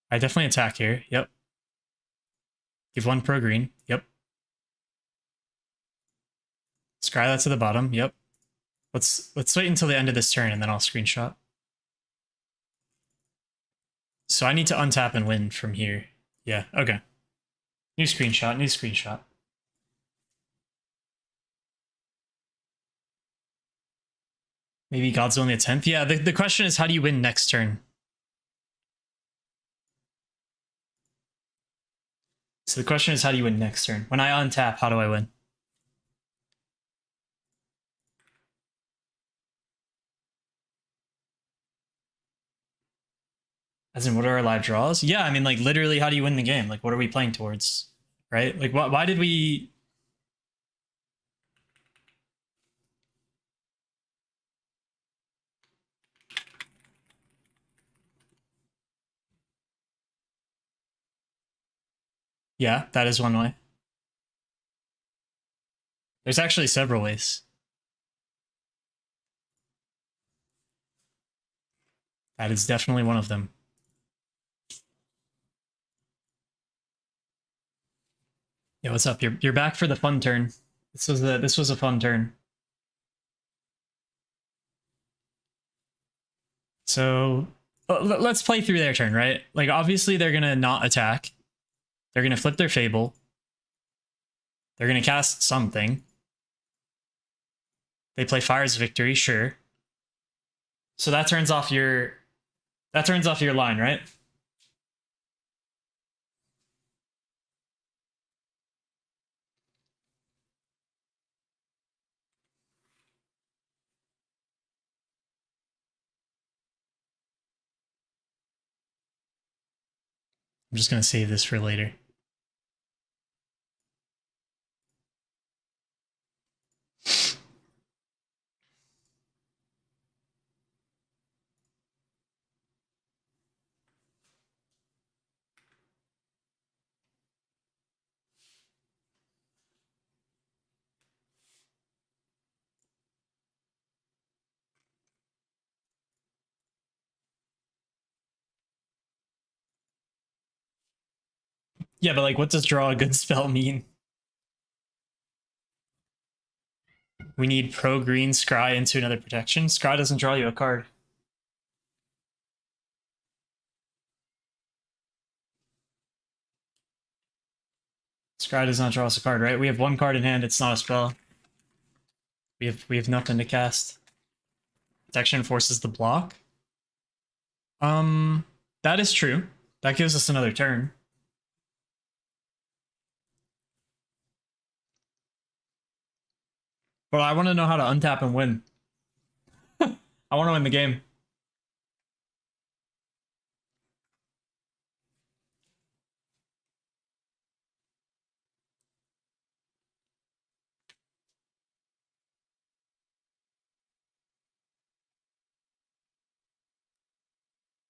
Speaker 1: I definitely attack here. Yep. Give 1 pro green. Yep. Scry that to the bottom. Yep. Let's wait until the end of this turn and then I'll screenshot. So I need to untap and win from here. Yeah, okay. New screenshot, new screenshot. Maybe God's only a 10th? Yeah, the question is how do you win next turn? So the question is how do you win next turn? When I untap, how do I win? As in, what are our live draws? Yeah, I mean, like, literally, how do you win the game? Like, what are we playing towards? Right? Like, why did we... Yeah, that is one way. There's actually several ways. That is definitely one of them. Yeah, what's up? You're back for the fun turn. This was a fun turn. So let's play through their turn, right? Like obviously they're gonna not attack. They're gonna flip their Fable. They're gonna cast something. They play Fire's Victory, sure. So that turns off your line, right? I'm just gonna save this for later. Yeah, but like what does draw a good spell mean? We need pro green scry into another protection. Scry doesn't draw you a card. Scry does not draw us a card, right? We have 1 card in hand, it's not a spell. We have nothing to cast. Protection forces the block. That is true. That gives us another turn. But I want to know how to untap and win. I want to win the game.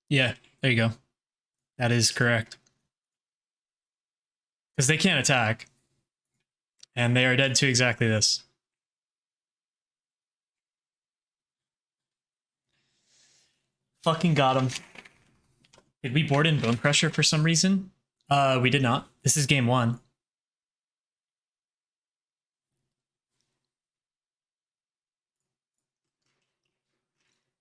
Speaker 1: Yeah, there you go. That is correct. Because they can't attack. And they are dead to exactly this. Fucking got him. Did we board in Bone Crusher for some reason? We did not. This is game 1.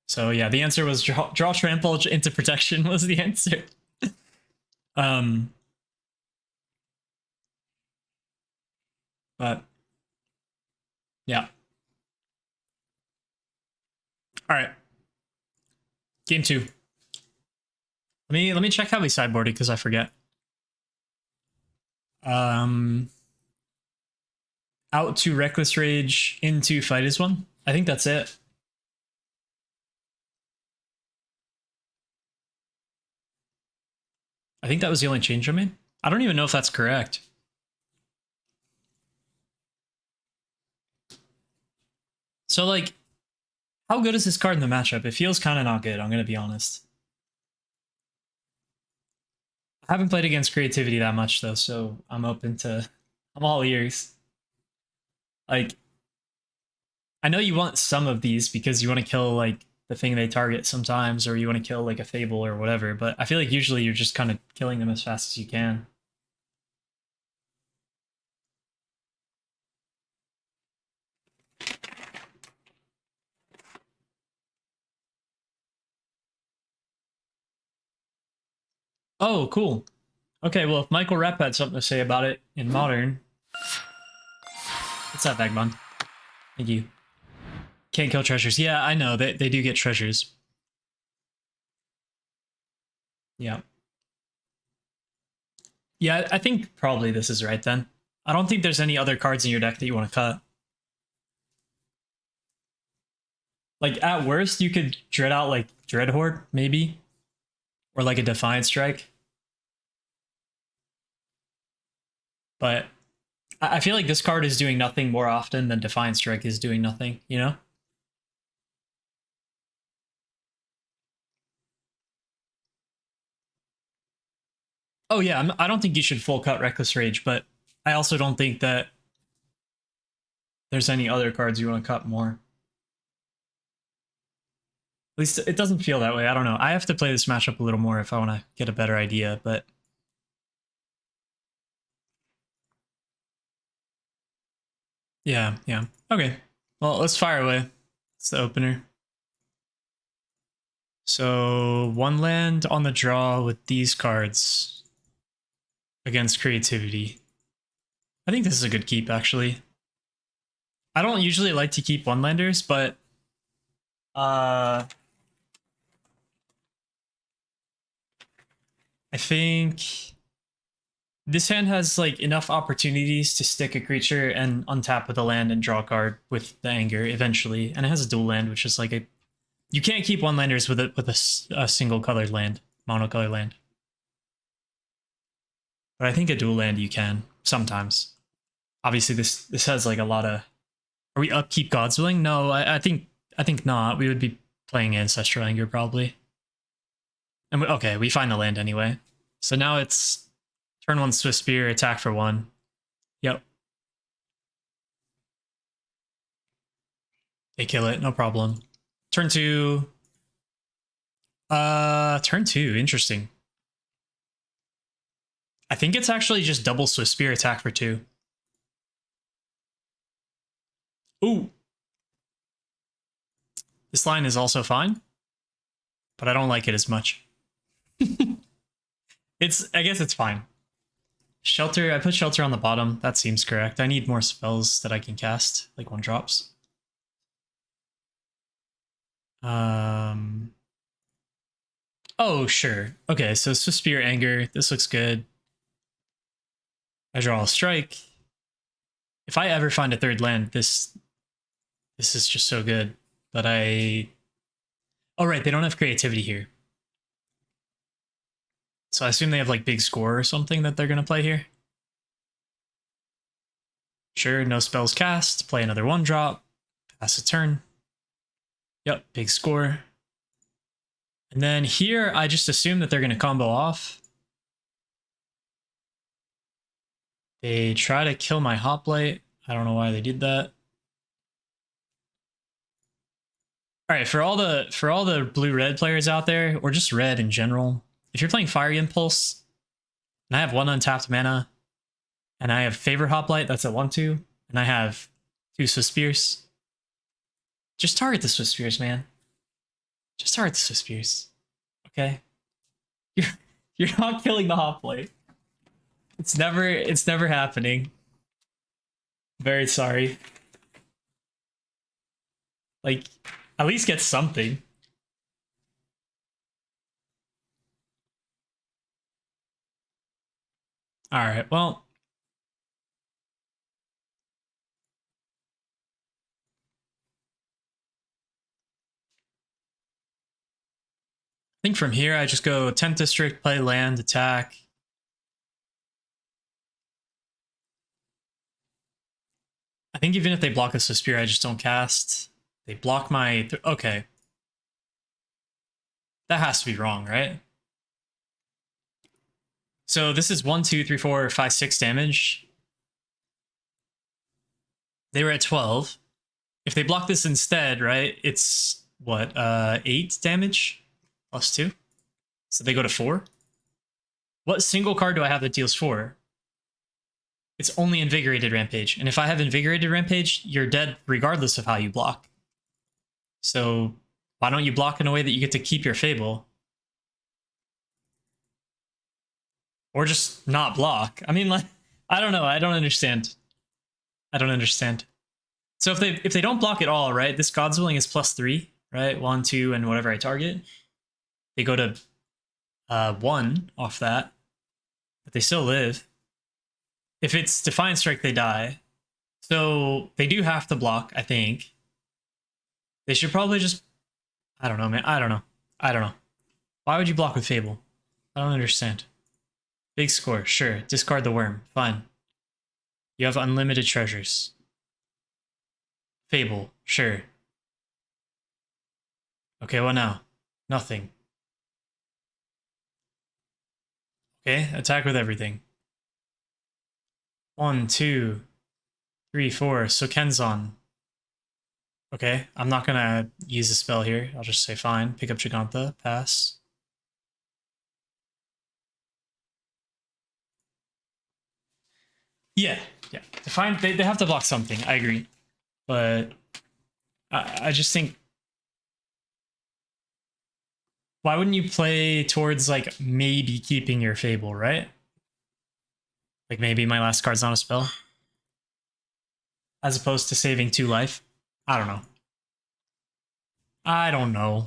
Speaker 1: So yeah, the answer was draw Trample into protection was the answer. But yeah. All right. Game 2. Let me check how we sideboarded because I forget. Out to Reckless Rage, into Fight is one. I think that's it. I think that was the only change I made. I don't even know if that's correct. So, like, how good is this card in the matchup? It feels kind of not good, I'm going to be honest. I haven't played against Creativity that much, though, so I'm open to... I'm all ears. Like, I know you want some of these because you want to kill, like, the thing they target sometimes, or you want to kill, like, a Fable or whatever, but I feel like usually you're just kind of killing them as fast as you can. Oh, cool. Okay, well, if Michael Rapp had something to say about it in Modern... What's that, Vagabond? Thank you. Can't kill treasures. Yeah, I know. They do get treasures. Yeah. Yeah, I think probably this is right then. I don't think there's any other cards in your deck that you want to cut. Like, at worst, you could dread out, like, Dreadhorde, maybe. Or, like, a Defiant Strike. But I feel like this card is doing nothing more often than Defiant Strike is doing nothing, you know? Oh yeah, I don't think you should full cut Reckless Rage, but I also don't think that there's any other cards you want to cut more. At least it doesn't feel that way. I don't know. I have to play this matchup a little more if I want to get a better idea, but... Yeah. Okay. Well, let's fire away. It's the opener. So, 1 land on the draw with these cards against Creativity. I think this is a good keep, actually. I don't usually like to keep 1-landers, but... I think this hand has like enough opportunities to stick a creature and untap with a land and draw a card with the Anger eventually, and it has a dual land, which is like a... You can't keep 1-landers with a single colored land, monocolored land. But I think a dual land you can sometimes. Obviously, this has like a lot of... Are we upkeep Godswilling? No, I think not. We would be playing Ancestral Anger probably. And okay, we find the land anyway. So now it's turn 1 Swift Spear, attack for 1. Yep. They kill it, no problem. Turn 2. Turn 2, interesting. I think it's actually just double Swift Spear, attack for 2. Ooh. This line is also fine, but I don't like it as much. I guess it's fine. Shelter, I put Shelter on the bottom. That seems correct. I need more spells that I can cast, like 1-drops. Oh, sure. Okay, so Swift Spear, Anger. This looks good. I draw a strike. If I ever find a 3rd land, this is just so good. But oh, right, they don't have Creativity here. So I assume they have like Big Score or something that they're going to play here. Sure, no spells cast. Play another 1-drop. Pass a turn. Yep, Big Score. And then here, I just assume that they're going to combo off. They try to kill my hoplite. I don't know why they did that. All right, for all the blue-red players out there, or just red in general, if you're playing Fire Impulse, and I have 1 untapped mana, and I have Favorite Hoplite, that's at 1/2, and I have 2 Swiss Spears, just target the Swiss Spears, man. Just target the Swiss Spears. Okay? You're not killing the hoplite. It's never happening. Very sorry. Like, at least get something. Alright, well. I think from here I just go 10th District, play land, attack. I think even if they block a Spear, I just don't cast. They block my... okay. That has to be wrong, right? So this is 1, 2, 3, 4, 5, 6 damage. They were at 12. If they block this instead, right, it's what, 8 damage plus 2? So they go to 4? What single card do I have that deals 4? It's only Invigorated Rampage. And if I have Invigorated Rampage, you're dead regardless of how you block. So why don't you block in a way that you get to keep your Fable? Or just not block. I mean, like, I don't know. I don't understand. I don't understand. So if they don't block at all, right? This God's Willing is +3, right? 1, 2, and whatever I target. They go to 1 off that, but they still live. If it's Defiant Strike, they die. So they do have to block, I think. They should probably just... I don't know, man. I don't know. Why would you block with Fable? I don't understand. Big score, sure. Discard the worm, fine. You have unlimited treasures. Fable, sure. Okay, what now? Nothing. Okay, attack with everything. 1, 2, 3, 4. So Kenzon. Okay, I'm not gonna use the spell here. I'll just say fine. Pick up Giganta, pass. Yeah. Define. They have to block something. I agree, but I just think, why wouldn't you play towards like maybe keeping your Fable, right? Like maybe my last card's not a spell, as opposed to saving 2 life. I don't know. I don't know.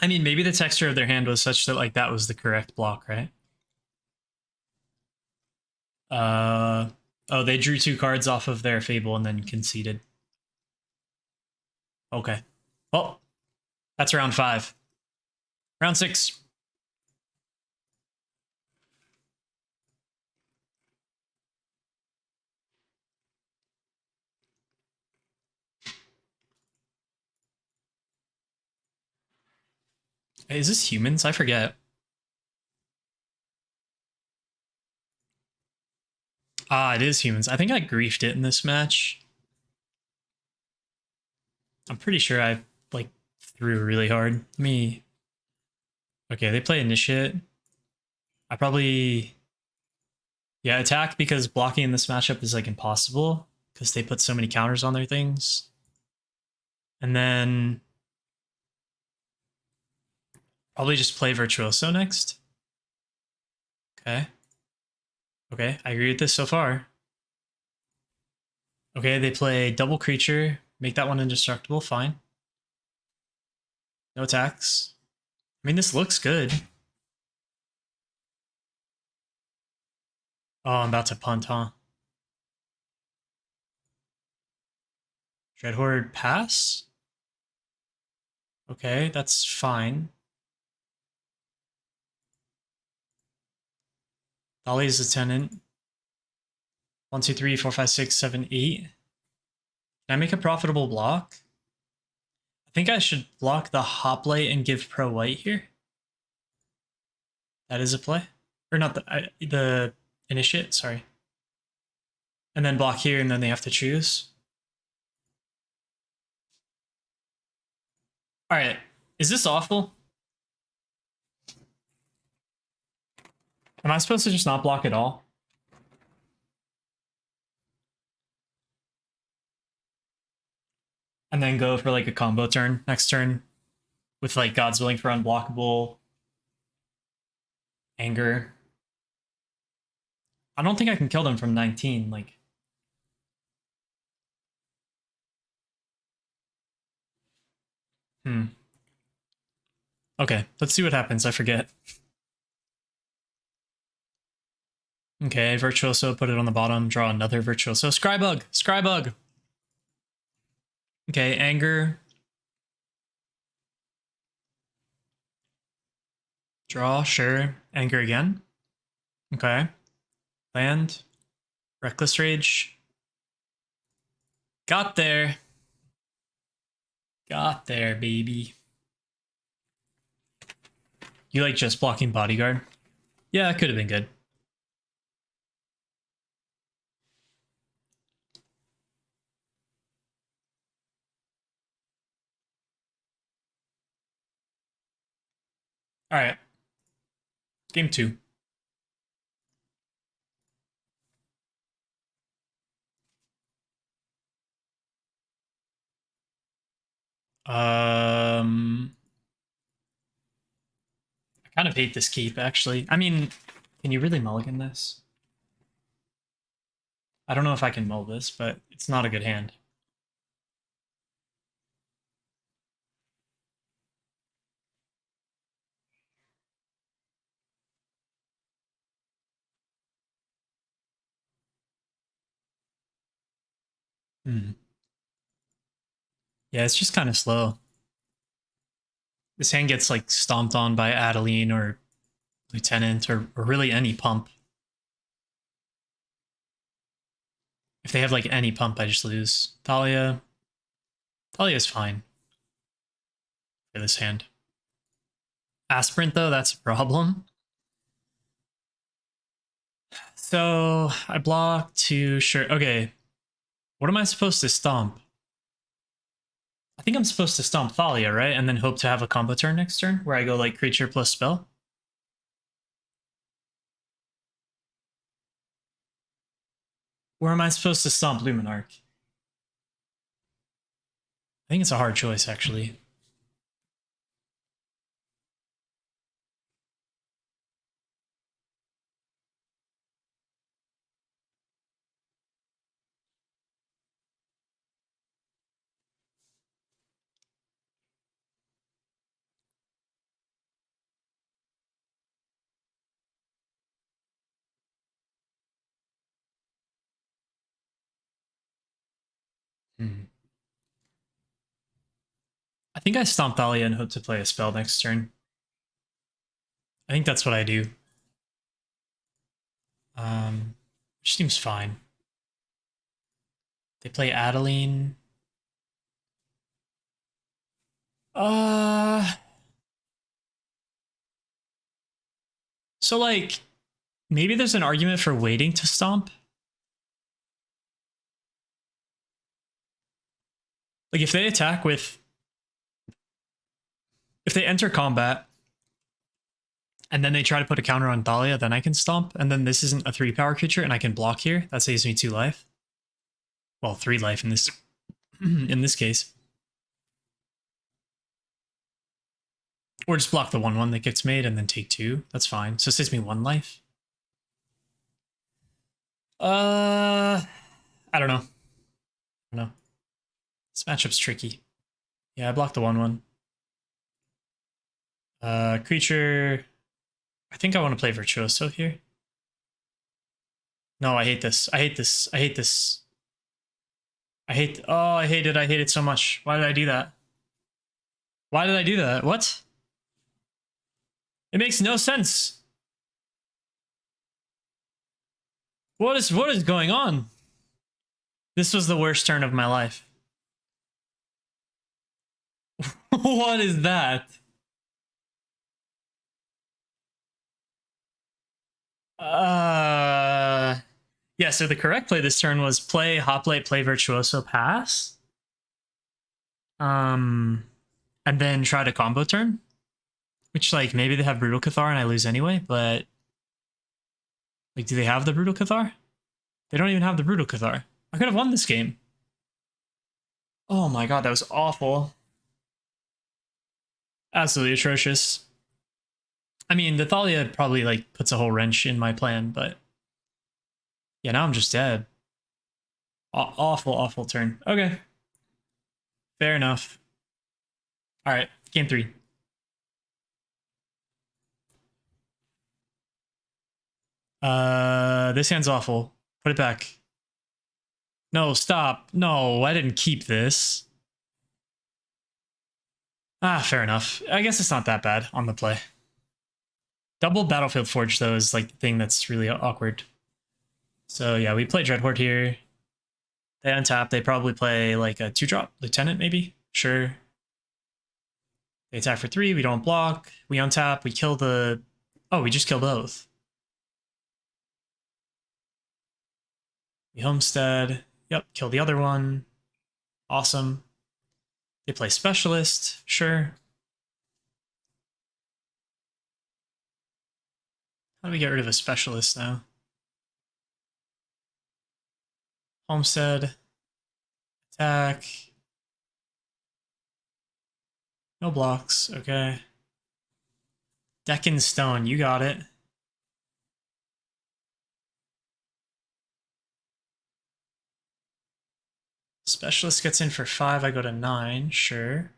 Speaker 1: I mean, maybe the texture of their hand was such that like that was the correct block, right? Oh, they drew 2 cards off of their Fable and then conceded. Okay. Well, that's round 5. Round 6. Hey, is this humans? I forget. Ah, it is humans. I think I griefed it in this match. I'm pretty sure I like threw really hard. Me. Okay, they play Initiate. I probably... yeah, attack because blocking in this matchup is like impossible because they put so many counters on their things. And then probably just play Virtuoso next. Okay. Okay, I agree with this so far. Okay, they play double creature, make that one indestructible, fine. No attacks. I mean, this looks good. Oh, I'm about to punt, huh? Dreadhorde pass? Okay, that's fine. Dolly's a tenant. 1, 2, 3, 4, 5, 6, 7, 8. Can I make a profitable block? I think I should block the hoplite and give pro white here. That is a play. Or not the initiate, sorry. And then block here, and then they have to choose. All right, is this awful? Am I supposed to just not block at all? And then go for like a combo turn next turn with like God's Willing for unblockable, Anger. I don't think I can kill them from 19. Like, okay, let's see what happens. I forget. Okay, Virtuoso, put it on the bottom, draw another Virtuoso. Scrybug! Scrybug! Okay, Anger. Draw, sure. Anger again. Okay. Land. Reckless Rage. Got there. Got there, baby. You like just blocking Bodyguard? Yeah, it could have been good. All right. Game 2. I kind of hate this keep, actually. I mean, can you really mulligan this? I don't know if I can mull this, but it's not a good hand. Yeah, it's just kind of slow. This hand gets like stomped on by Adeline or Lieutenant or really any pump. If they have like any pump, I just lose. Thalia is fine for this hand. Aspirant though, that's a problem. So I block to sure. Okay, what am I supposed to stomp? I think I'm supposed to stomp Thalia, right? And then hope to have a combo turn next turn where I go like creature plus spell. Where am I supposed to stomp Luminarch? I think it's a hard choice, actually. I think I stomp Thalia and hope to play a spell next turn. I think that's what I do. Which seems fine. They play Adeline. So like, maybe there's an argument for waiting to stomp. Like if they attack with, if they enter combat and then they try to put a counter on Thalia, then I can stomp. And then this isn't a 3-power creature and I can block here. That saves me 2 life. Well, 3 life in this in this case. Or just block the 1/1 that gets made and then take 2. That's fine. So it saves me 1 life. I don't know. I don't know. This matchup's tricky. Yeah, I blocked the 1/1. Creature. I think I want to play Virtuoso here. No, I hate this. I hate this. I hate this. I hate. Oh, I hate it. I hate it so much. Why did I do that? Why did I do that? What? It makes no sense. What is going on? This was the worst turn of my life. What is that? Yeah, so the correct play this turn was play Hoplite, play Virtuoso, pass. And then try to combo turn. Which, like, maybe they have Brutal Cathar and I lose anyway, but... Like, do they have the Brutal Cathar? They don't even have the Brutal Cathar. I could have won this game. Oh my god, that was awful. Absolutely atrocious. I mean, the Thalia probably, like, puts a whole wrench in my plan, but... Yeah, now I'm just dead. Awful, awful turn. Okay. Fair enough. Alright, game 3. This hand's awful. Put it back. No, stop. No, I didn't keep this. Fair enough. I guess it's not that bad on the play. Double Battlefield Forge, though, is like the thing that's really awkward. So yeah, we play Dreadhorde here. They untap. They probably play like a 2-drop Lieutenant, maybe. Sure. They attack for 3. We don't block. We untap. We kill the... Oh, we just kill both. We Homestead. Yep, kill the other one. Awesome. They play Specialist. Sure. How do we get rid of a Specialist now? Homestead. Attack. No blocks. Okay. Deck in Stone. You got it. Specialist gets in for 5. I go to 9. Sure.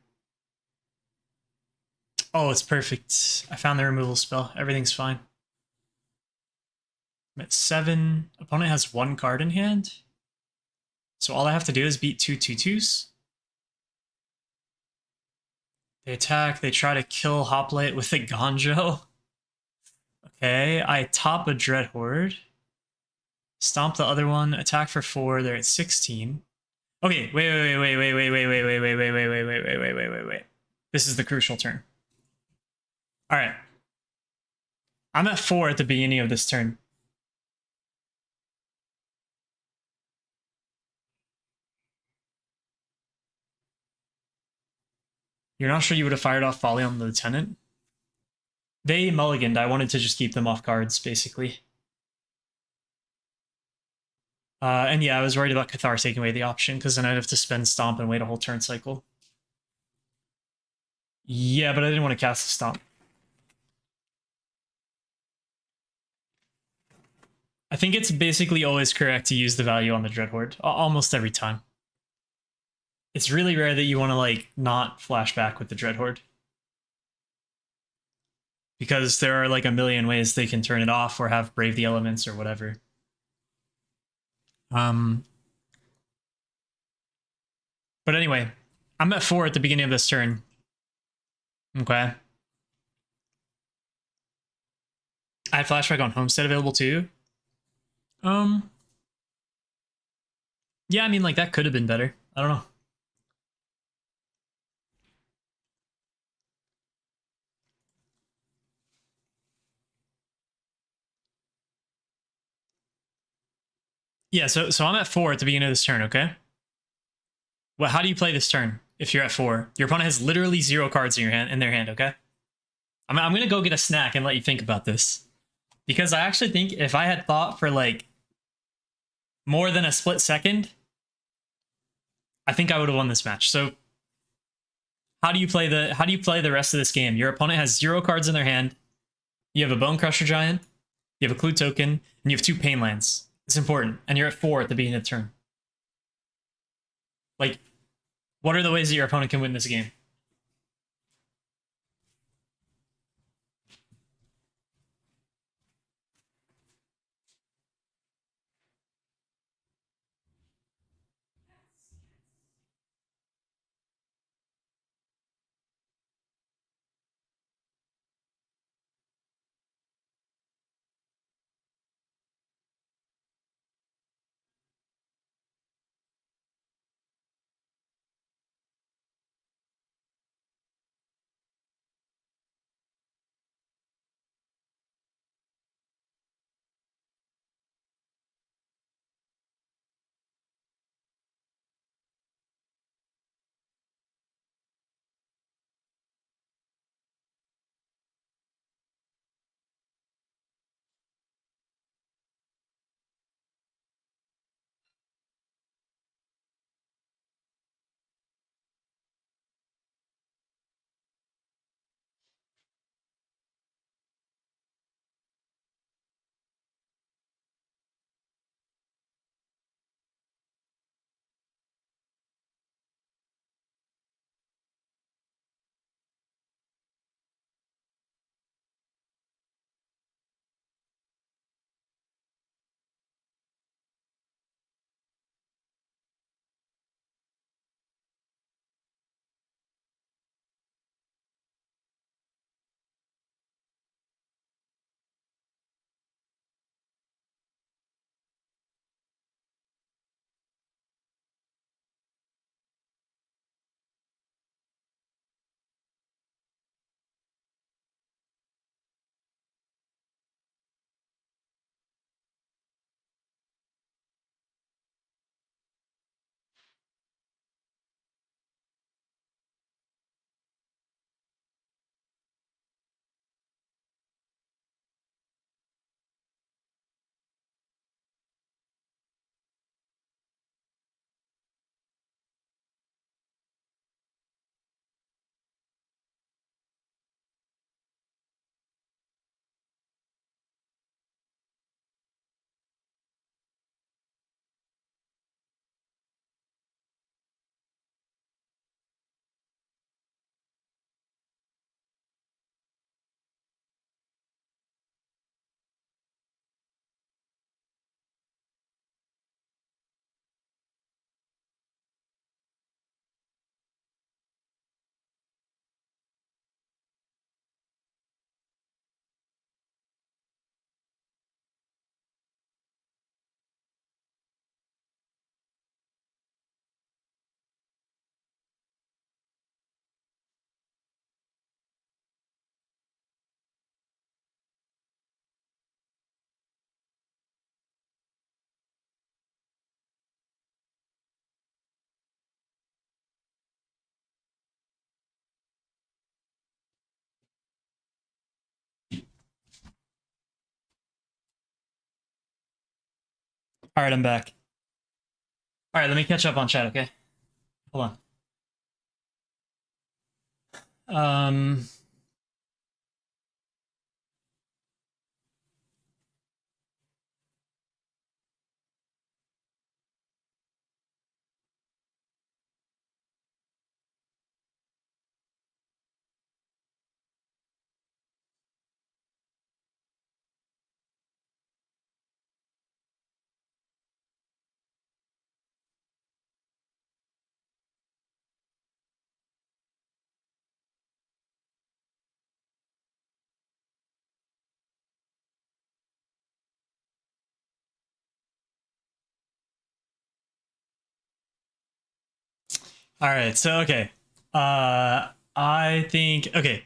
Speaker 1: Oh, it's perfect. I found the removal spell. Everything's fine. I'm at 7. Opponent has 1 card in hand. So all I have to do is beat 2 2/2s. They attack. They try to kill Hoplite with a Ganjo. Okay, I top a Dreadhorde. Stomp the other one. Attack for 4. They're at 16. Okay, wait. This is the crucial turn. All right. I'm at 4 at the beginning of this turn. You're not sure you would have fired off Volley on the Lieutenant? They mulliganed. I wanted to just keep them off cards, basically. And yeah, I was worried about Cathar taking away the option, because then I'd have to spend Stomp and wait a whole turn cycle. Yeah, but I didn't want to cast the Stomp. I think it's basically always correct to use the value on the Dreadhorde, almost every time. It's really rare that you want to, like, not flashback with the Dreadhorde. Because there are, like, a million ways they can turn it off or have Brave the Elements or whatever. But anyway, I'm at 4 at the beginning of this turn. Okay. I had flashback on Homestead available too. Yeah, I mean, like, that could have been better. I don't know. Yeah, so I'm at 4 at the beginning of this turn, okay? Well, how do you play this turn if you're at 4? Your opponent has literally 0 cards in their hand, okay? I'm gonna go get a snack and let you think about this. Because I actually think if I had thought for, like, more than a split second, I think I would have won this match. So how do you play the rest of this game? Your opponent has 0 cards in their hand. You have a Bone Crusher Giant, you have a Clue Token, and you have 2 Pain Lands. It's important. And you're at 4 at the beginning of the turn. Like, what are the ways that your opponent can win this game? All right, I'm back. All right, let me catch up on chat, okay? Hold on. All right, so okay. I think okay.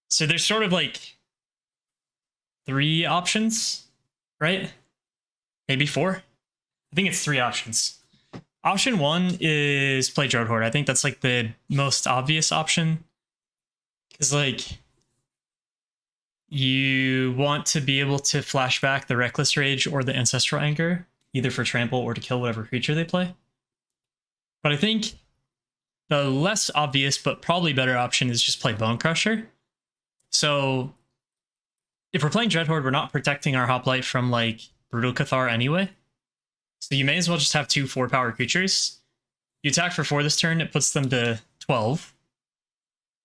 Speaker 1: So there's sort of like 3 options, right? Maybe 4. I think it's 3 options. Option 1 is play Drought Horde. I think that's like the most obvious option. Because like you want to be able to flash back the Reckless Rage or the Ancestral Anger, either for trample or to kill whatever creature they play. But I think the less obvious but probably better option is just play Bone Crusher. So if we're playing Dreadhorde, we're not protecting our Hoplite from like Brutal Cathar anyway. So you may as well just have 2 4-power creatures. You attack for 4 this turn, it puts them to 12.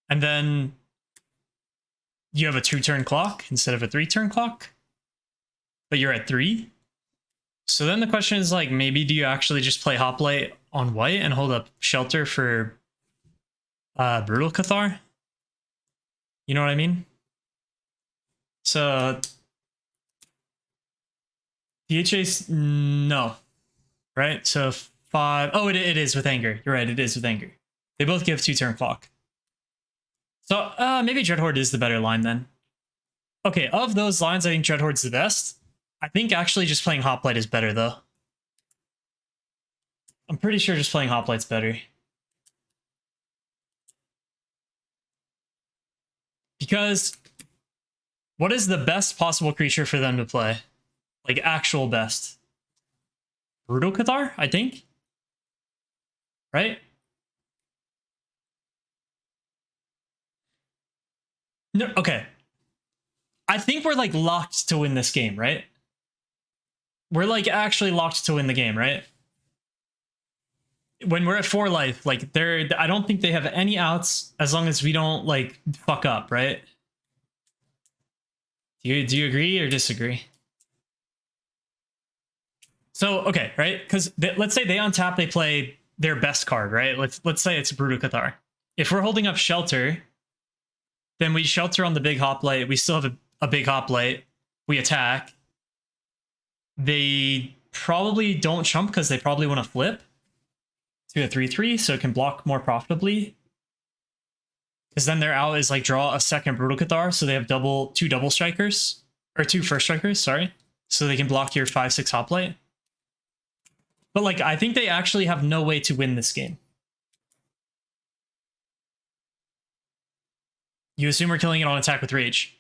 Speaker 1: And then you have a 2-turn clock instead of a 3-turn clock. But you're at 3. So then the question is like, maybe do you actually just play Hoplite on white and hold up Shelter for Brutal Cathar? You know what I mean? So DHA's no, right? So 5. Oh, it is with Anger. You're right. It is with Anger. They both give 2-turn clock. So maybe Dreadhorde is the better line then. Okay, of those lines, I think Dreadhorde's the best. I think actually just playing Hoplite is better though. I'm pretty sure just playing Hoplite's better. Because what is the best possible creature for them to play? Like actual best. Brutal Cathar, I think. Right? No, okay. I think we're like locked to win this game, right? We're like actually locked to win the game, right? When we're at 4 life, like I don't think they have any outs as long as we don't like fuck up, right? Do you agree or disagree? So okay, right? Because let's say they untap, they play their best card, right? Let's say it's Brutal Cathar. If we're holding up Shelter, then we Shelter on the big Hoplite. We still have a big Hoplite. We attack. They probably don't chump because they probably want to flip to a 3/3, so it can block more profitably. Because then their out is like draw a second Brutal Cathar, so they have 2 double strikers, or 2 first strikers, sorry. So they can block your 5/6 Hoplite. But like, I think they actually have no way to win this game. You assume we're killing it on attack with Rage.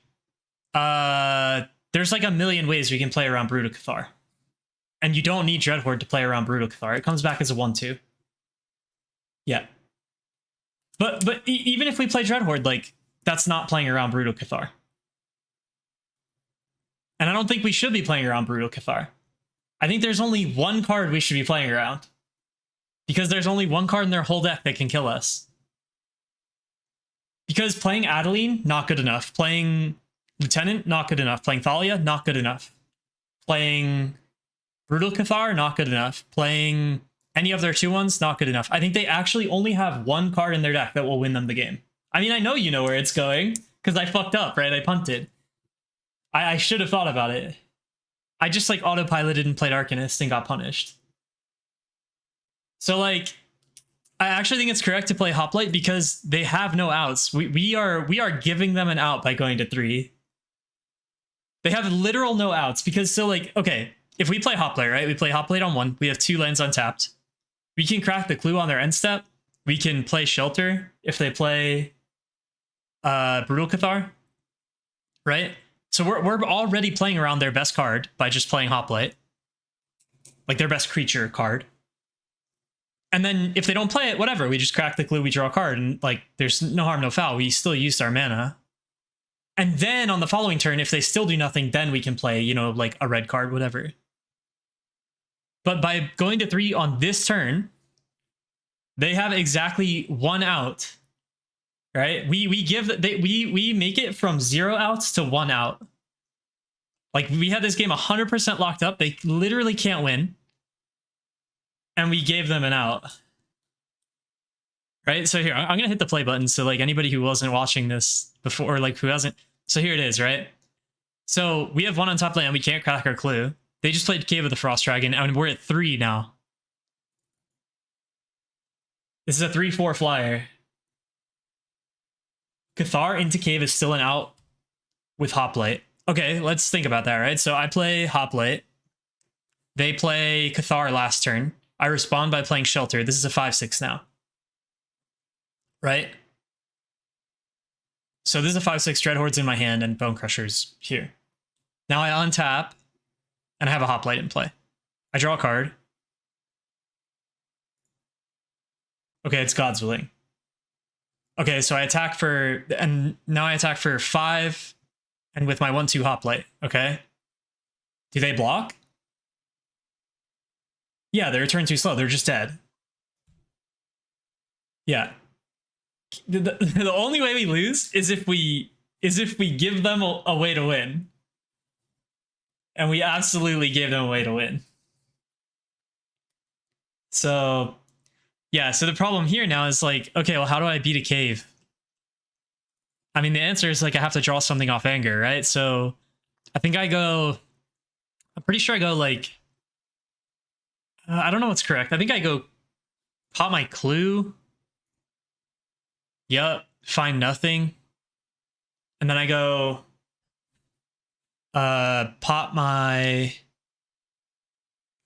Speaker 1: There's like a million ways we can play around Brutal Cathar. And you don't need Dreadhorde to play around Brutal Cathar. It comes back as a 1/2. Yeah. But even if we play Dreadhorde, like, that's not playing around Brutal Cathar. And I don't think we should be playing around Brutal Cathar. I think there's only one card we should be playing around. Because there's only one card in their whole deck that can kill us. Because playing Adeline, not good enough. Playing Lieutenant, not good enough. Playing Thalia, not good enough. Playing Brutal Cathar, not good enough. Playing any of their 2/1s, not good enough. I think they actually only have one card in their deck that will win them the game. I mean, I know you know where it's going, because I fucked up, right? I punted. I should have thought about it. I just like autopiloted and played Arcanist and got punished. So like, I actually think it's correct to play Hoplite because they have no outs. We are giving them an out by going to 3. They have literal no outs because so like, okay, if we play Hoplite, right? We play Hoplite on 1. We have 2 lands untapped. We can crack the clue on their end step. We can play Shelter if they play Brutal Cathar, right? So we're already playing around their best card by just playing Hoplite. like their best creature card. And then if they don't play it, whatever, we just crack the clue, we draw a card, and like there's no harm, no foul. We still used our mana. And then on the following turn, if they still do nothing, then we can play, you know, like a red card, whatever. But by going to 3 on this turn, they have exactly 1 out, right? We make it from 0 outs to 1 out. Like we had this game 100% locked up. They literally can't win. And we gave them an out. Right? So here, I'm going to hit the play button. So like anybody who wasn't watching this before, or like who hasn't. So here it is, right? So we have 1 on top lane and we can't crack our clue. They just played Cave of the Frost Dragon and we're at 3 now. This is a 3/4 flyer. Cathar into Cave is still an out with Hoplite. Okay, let's think about that, right? So I play Hoplite. They play Cathar last turn. I respond by playing Shelter. This is a 5/6 now. Right? So this is a 5/6 Dreadhorde's in my hand and Bone Crusher's here. Now I untap and I have a Hoplite in play. I draw a card. Okay, it's God's Willing. Okay, so I attack for, and now I attack for 5 and with my 1/2 Hoplite, okay? Do they block? Yeah, they're turn too slow. They're just dead. Yeah. The only way we lose is if we give them a way to win. And we absolutely gave them a way to win. So, yeah, so the problem here now is like, okay, well, how do I beat a Cave? I mean, the answer is like I have to draw something off Anger, right? So I think I go, I'm pretty sure I go like, I don't know what's correct. I think I go pop my clue. Yup, find nothing. And then I go pop my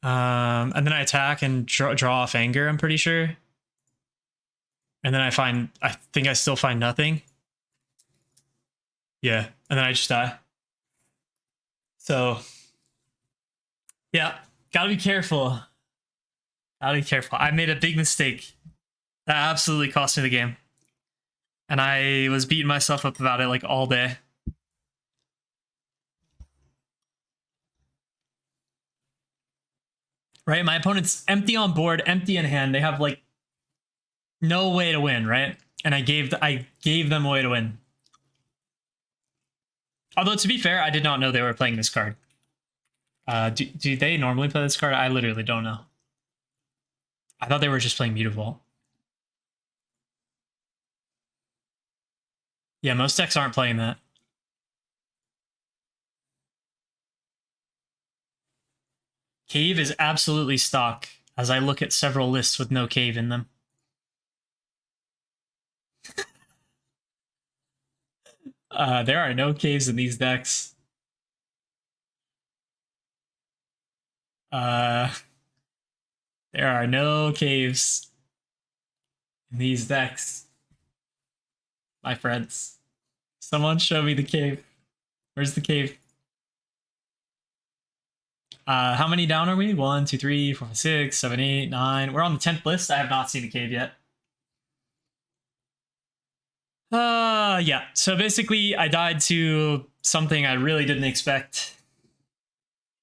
Speaker 1: and then I attack and draw off Anger, I'm pretty sure. And then I think I still find nothing. Yeah, and then I just die. So yeah, gotta be careful. Gotta be careful. I made a big mistake. That absolutely cost me the game. And I was beating myself up about it like all day. Right? My opponent's empty on board, empty in hand. They have like no way to win, right? And I gave them a way to win. Although to be fair, I did not know they were playing this card. Do they normally play this card? I literally don't know. I thought they were just playing Mutavault. Yeah, most decks aren't playing that. Cave is absolutely stock, as I look at several lists with no Cave in them. There are no Caves in these decks. There are no Caves in these decks. My friends. Someone show me the Cave. Where's the Cave? How many down are we? 1, 2, 3, 4, 5, 6, 7, 8, 9. We're on the 10th list. I have not seen the Cave yet. Yeah. So basically, I died to something I really didn't expect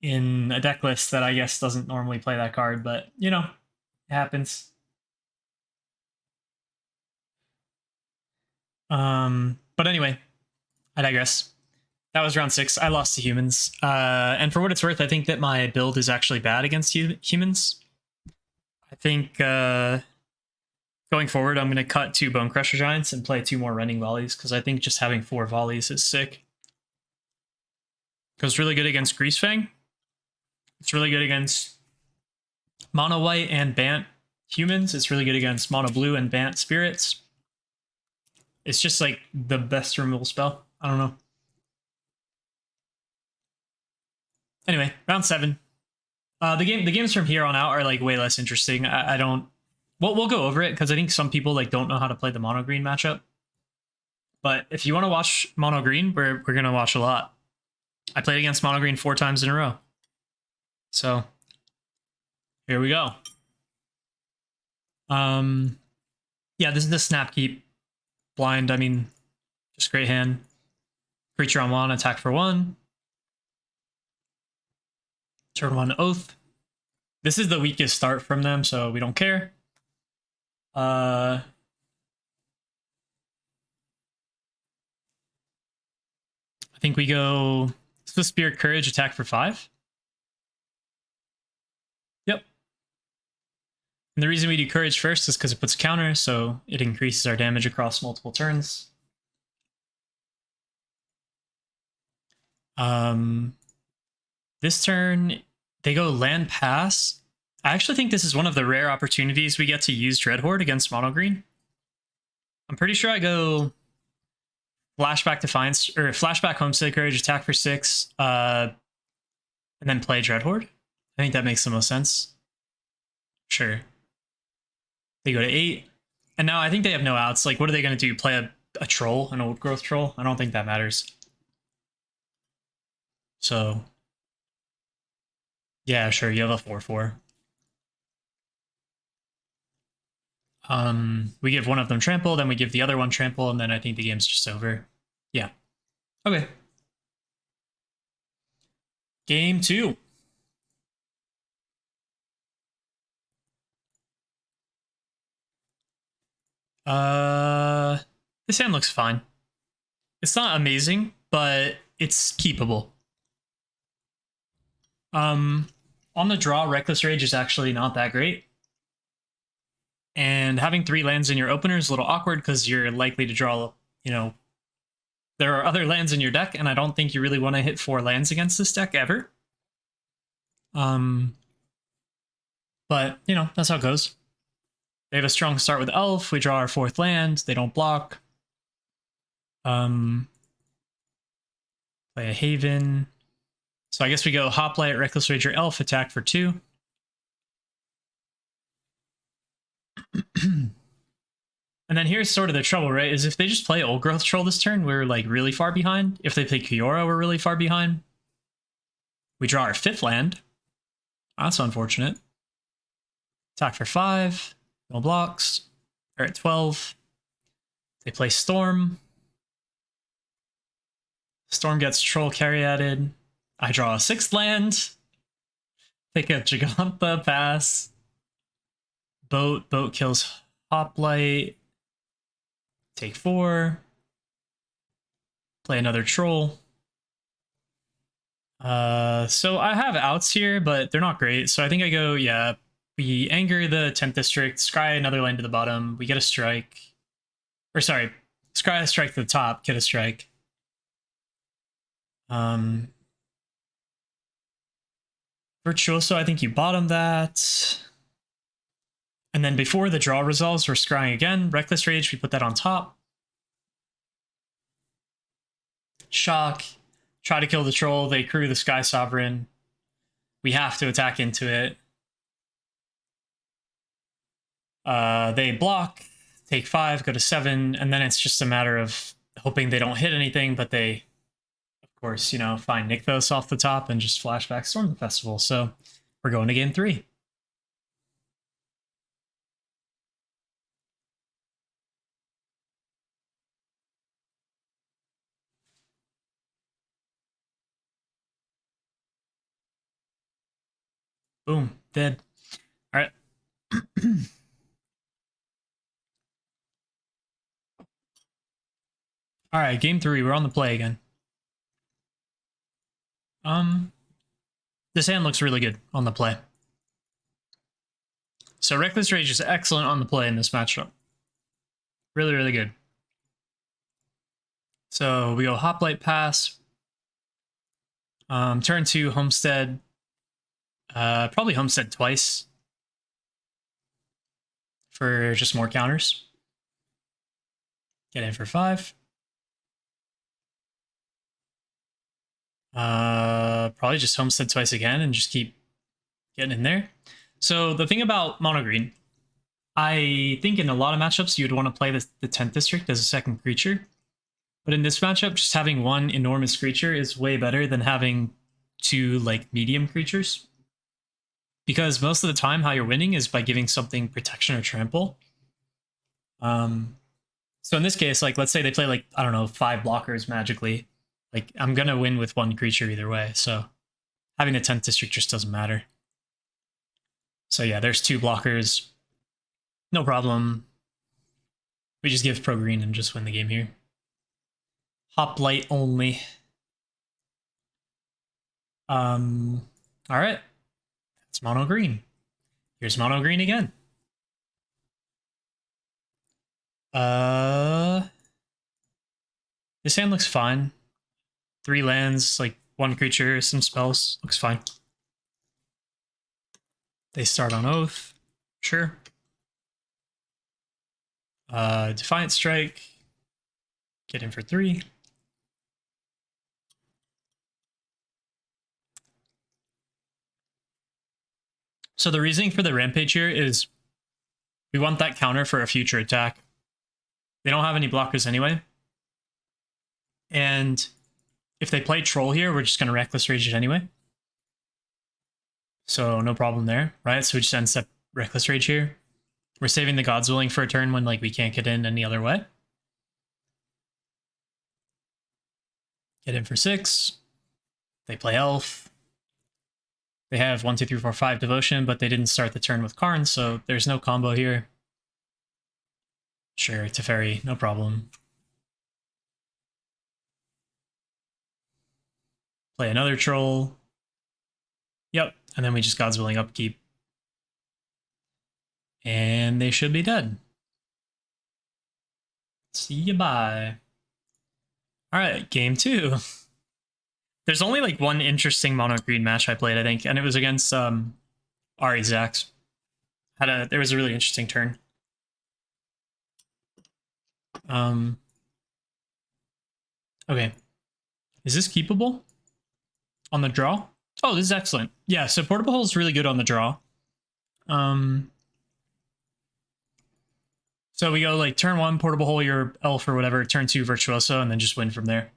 Speaker 1: in a deck list that I guess doesn't normally play that card, but you know, it happens. But anyway, I digress. That was round 6. I lost to humans. And for what it's worth, I think that my build is actually bad against humans. I think going forward, I'm going to cut 2 Bone Crusher Giants and play 2 more Rending Volleys, because I think just having 4 Volleys is sick. Goes really good against Greasefang. It's really good against Mono White and Bant humans. It's really good against Mono Blue and Bant spirits. It's just like the best removal spell. I don't know. Anyway, round 7. The games from here on out are like way less interesting. I don't. We'll go over it because I think some people like don't know how to play the mono green matchup. But if you want to watch mono green, we're gonna watch a lot. I played against mono green 4 times in a row. So Here we go. Yeah, this is the snap keep. Blind, I mean, just great hand. Creature on 1, attack for 1. Turn 1 Oath. This is the weakest start from them, so we don't care. I think we go Swift Spirit Courage, attack for 5. Yep. And the reason we do Courage first is because it puts a counter, so it increases our damage across multiple turns. This turn, they go land pass. I actually think this is one of the rare opportunities we get to use Dreadhorde against mono green. I'm pretty sure I go Flashback Defiance, or Flashback Homestead Courage, attack for 6, and then play Dreadhorde. I think that makes the most sense. Sure. They go to 8. And now I think they have no outs. Like, what are they going to do? Play a troll, an old growth troll? I don't think that matters. So, yeah, sure, you have a 4/4. We give one of them trample, then we give the other one trample, and then I think the game's just over. Yeah. Okay. Game 2. This hand looks fine. It's not amazing, but it's keepable. On the draw, Reckless Rage is actually not that great. And having 3 lands in your opener is a little awkward because you're likely to draw, you know, there are other lands in your deck, and I don't think you really want to hit 4 lands against this deck ever. But, you know, that's how it goes. They have a strong start with Elf. We draw our 4th land. They don't block. Play a Haven. So I guess we go Hoplite, Reckless Rage, or Elf, attack for 2. And then here's sort of the trouble, right? Is if they just play Old Growth Troll this turn, we're like really far behind. If they play Kiora, we're really far behind. We draw our 5th land. That's unfortunate. Attack for 5. No blocks. They're at 12. They play Storm. Storm gets Troll Caryatid. I draw a 6th land. Pick up Giganta, pass. Boat kills Hoplite. Take 4. Play another Troll. So I have outs here, but they're not great. So I think I go, yeah, we anger the 10th district, scry another land to the bottom, we get a strike. Or sorry, scry a strike to the top, get a strike. Virtuoso, I think you bottom that. And then before the draw resolves, we're scrying again. Reckless Rage, we put that on top. Shock. Try to kill the troll. They crew the Sky Sovereign. We have to attack into it. They block. Take 5, go to 7. And then it's just a matter of hoping they don't hit anything. But they, of course, you know, find Nykthos off the top and just flashback Storm the Festival. So we're going to game 3. Boom, dead. All right. All right, game 3. We're on the play again. This hand looks really good on the play. So Reckless Rage is excellent on the play in this matchup. Really, really good. So we go Hoplite, pass. Turn 2, Homestead. Probably Homestead twice for just more counters. Get in for 5. Probably just Homestead twice again and just keep getting in there. So the thing about mono green, I think in a lot of matchups you'd want to play the 10th district as a second creature. But in this matchup, just having one enormous creature is way better than having 2 like medium creatures. because most of the time how you're winning is by giving something protection or trample. So in this case, like let's say they play like, I don't know, 5 blockers magically. Like I'm gonna win with 1 creature either way, so having the 10th district just doesn't matter. So yeah, there's 2 blockers. No problem. We just give pro green and just win the game here. Hoplite only. Alright. It's mono green. Here's mono green again. This hand looks fine. 3 lands, like 1 creature, some spells. Looks fine. They start on Oath. Sure. Defiant Strike. Get in for 3. So the reasoning for the Rampage here is we want that counter for a future attack. They don't have any blockers anyway. And if they play Troll here, we're just going to Reckless Rage it anyway. So no problem there, right? So we just end step Reckless Rage here. We're saving the God's Willing for a turn when like we can't get in any other way. Get in for 6. They play Elf. They have 1, 2, 3, 4, 5 Devotion, but they didn't start the turn with Karn, so there's no combo here. Sure, Teferi, no problem. Play another Troll. Yep, and then we just God's Willing upkeep. And they should be dead. See you bye. Alright, game 2. There's only like 1 interesting mono green match I played, I think, and it was against Ari Zax. There was a really interesting turn. Okay. Is this keepable? On the draw? Oh, this is excellent. Yeah, so Portable Hole is really good on the draw. So we go like turn 1, Portable Hole your Elf or whatever, turn 2, Virtuoso, and then just win from there.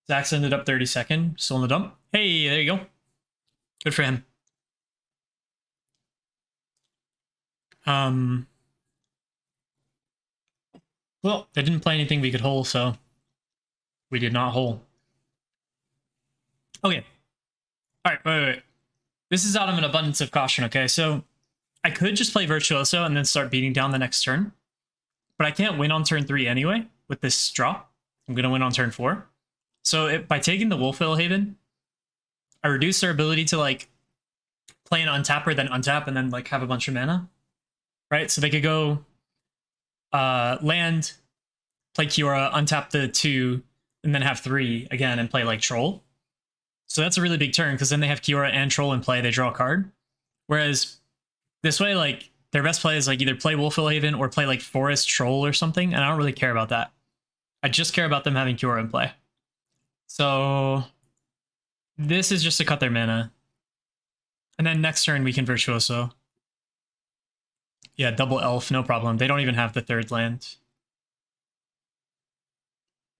Speaker 1: Zax ended up 32nd, still in the dump. Hey, there you go. Good for him. Well, they didn't play anything we could hole, so we did not hole. Okay. Alright, wait. This is out of an abundance of caution, okay? So I could just play Virtuoso and then start beating down the next turn. But I can't win on turn 3 anyway with this draw. I'm going to win on turn 4. So by taking the Wolfville Haven, I reduce their ability to like play an untapper, then untap, and then like have a bunch of mana. Right? So they could go land, play Kiora, untap the 2, and then have 3 again and play like Troll. So that's a really big turn because then they have Kiora and Troll in play, they draw a card. Whereas this way, like their best play is like either play Wolfville Haven or play like Forest Troll or something, and I don't really care about that. I just care about them having Kiora in play. So this is just to cut their mana. And then next turn we can Virtuoso. Yeah, double Elf, no problem. They don't even have the 3rd land.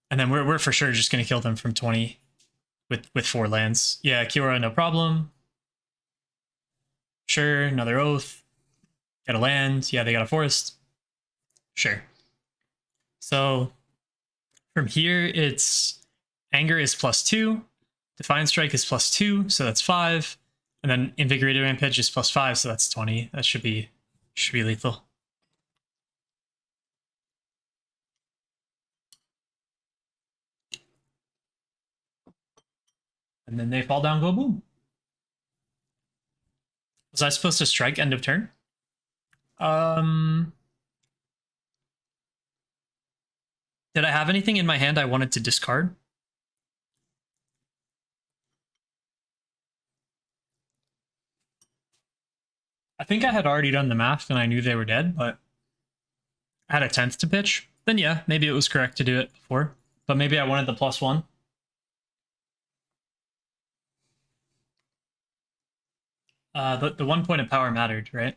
Speaker 1: And then we're for sure just going to kill them from 20 with 4 lands. Yeah, Kiora, no problem. Sure, another Oath. Got a land. Yeah, they got a Forest. Sure. So from here, it's Anger is +2. Defiant Strike is +2, so that's 5. And then Invigorated Rampage is +5, so that's 20. That should be lethal. And then they fall down, go boom. Was I supposed to strike end of turn? Did I have anything in my hand I wanted to discard? I think I had already done the math and I knew they were dead, but I had a 10th to pitch. Then yeah, maybe it was correct to do it before, but maybe I wanted the +1. The 1 point of power mattered, right?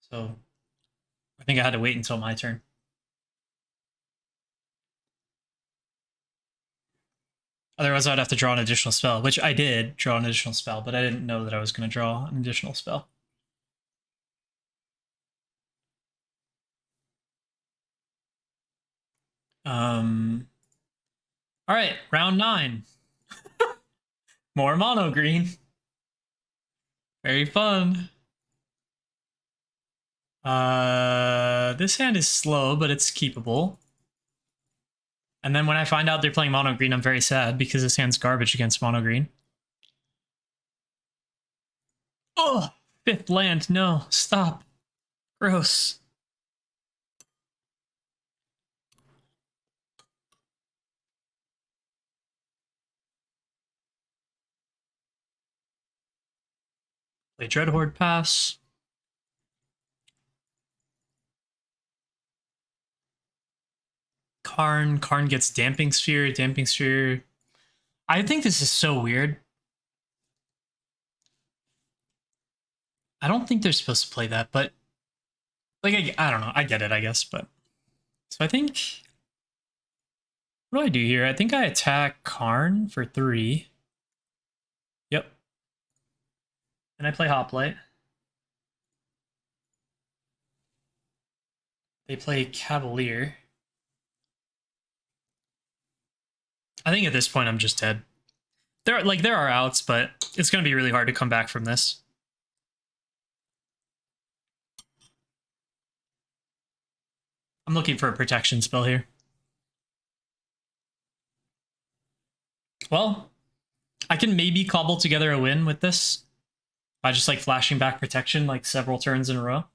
Speaker 1: So I think I had to wait until my turn. Otherwise, I'd have to draw an additional spell, which I did draw an additional spell, but I didn't know that I was going to draw an additional spell. All right, round 9. More mono green. Very fun. This hand is slow, but it's keepable. And then when I find out they're playing mono green, I'm very sad because this hand's garbage against mono green. Oh, 5th land. No, stop. Gross. Play Dreadhorde, pass. Karn gets Damping Sphere, Damping Sphere. I think this is so weird. I don't think they're supposed to play that, but like I don't know. I get it, I guess, but so I think what do I do here? I think I attack Karn for 3. Yep. And I play Hoplite. They play Cavalier. I think at this point I'm just dead. There are outs, but it's going to be really hard to come back from this. I'm looking for a protection spell here. Well, I can maybe cobble together a win with this by just like flashing back protection like several turns in a row.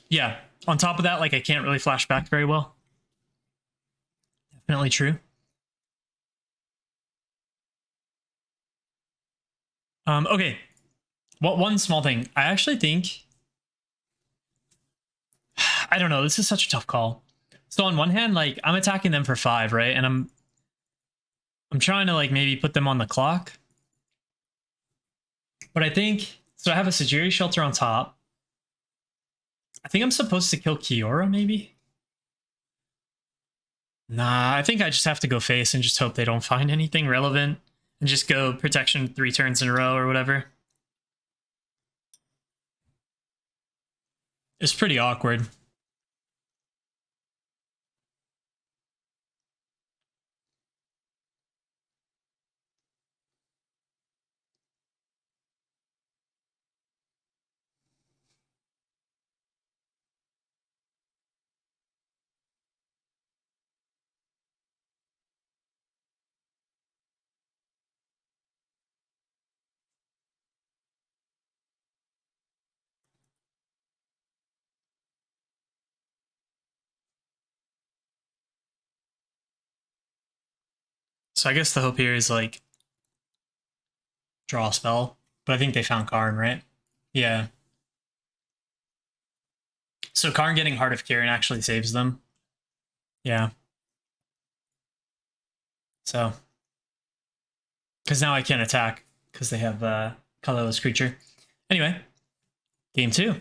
Speaker 1: Yeah, on top of that, like I can't really flash back very well. Definitely true. Okay. One small thing. I actually think I don't know, this is such a tough call. So on one hand, like I'm attacking them for 5, right? And I'm trying to like maybe put them on the clock. But I think so I have a Sajiri Shelter on top. I think I'm supposed to kill Kiora, maybe? Nah, I think I just have to go face and just hope they don't find anything relevant. And just go protection 3 turns in a row or whatever. It's pretty awkward. So I guess the hope here is like draw a spell. But I think they found Karn, right? Yeah. So Karn getting Heart of Kirin actually saves them. Yeah. So. Because now I can't attack because they have colorless creature. Anyway, game 2.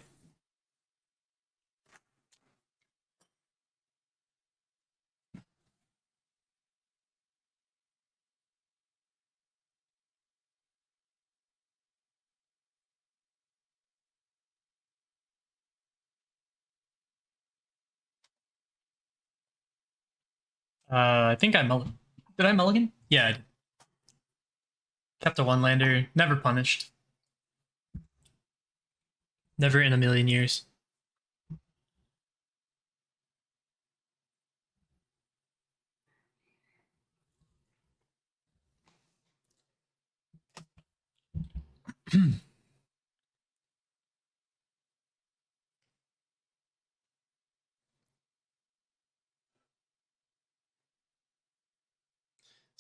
Speaker 1: I think I did I mulligan? Yeah, I did. Kept a 1-lander, never punished. Never in a million years.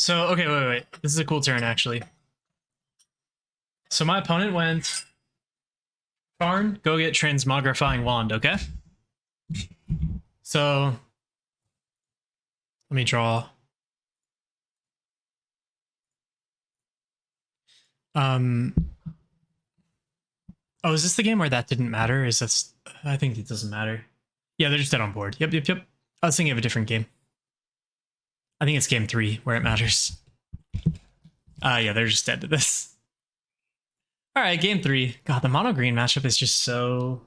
Speaker 1: So, okay, wait. This is a cool turn, actually. So my opponent went Karn, go get Transmogrifying Wand, okay? So, let me draw. Oh, is this the game where that didn't matter? Is this? I think it doesn't matter. Yeah, they're just dead on board. Yep. I was thinking of a different game. I think it's game 3 where it matters. Yeah, they're just dead to this. All right, game 3. God, the mono green matchup is just so.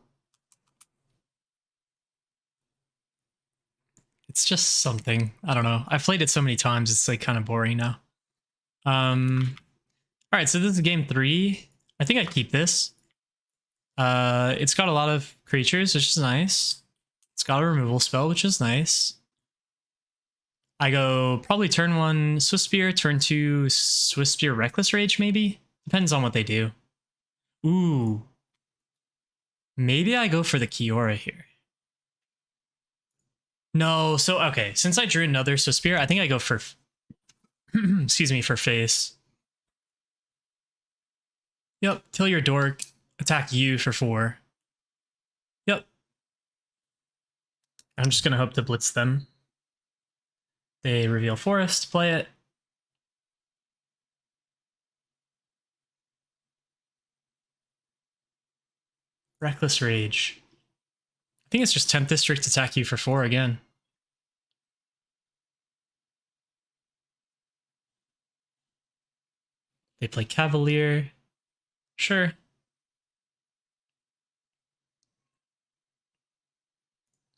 Speaker 1: It's just something. I don't know. I've played it so many times. It's like kind of boring now. All right, so this is game 3. I think I keep this. It's got a lot of creatures, which is nice. It's got a removal spell, which is nice. I go probably turn 1 Swift Spear, turn 2 Swift Spear Reckless Rage, maybe? Depends on what they do. Ooh. Maybe I go for the Kiora here. No, so okay, since I drew another Swift Spear, I think I go for excuse me, for face. Yep, kill your dork, attack you for 4. Yep. I'm just gonna hope to blitz them. They reveal forest, play it. Reckless Rage. I think it's just 10th District attack you for 4 again. They play Cavalier. Sure.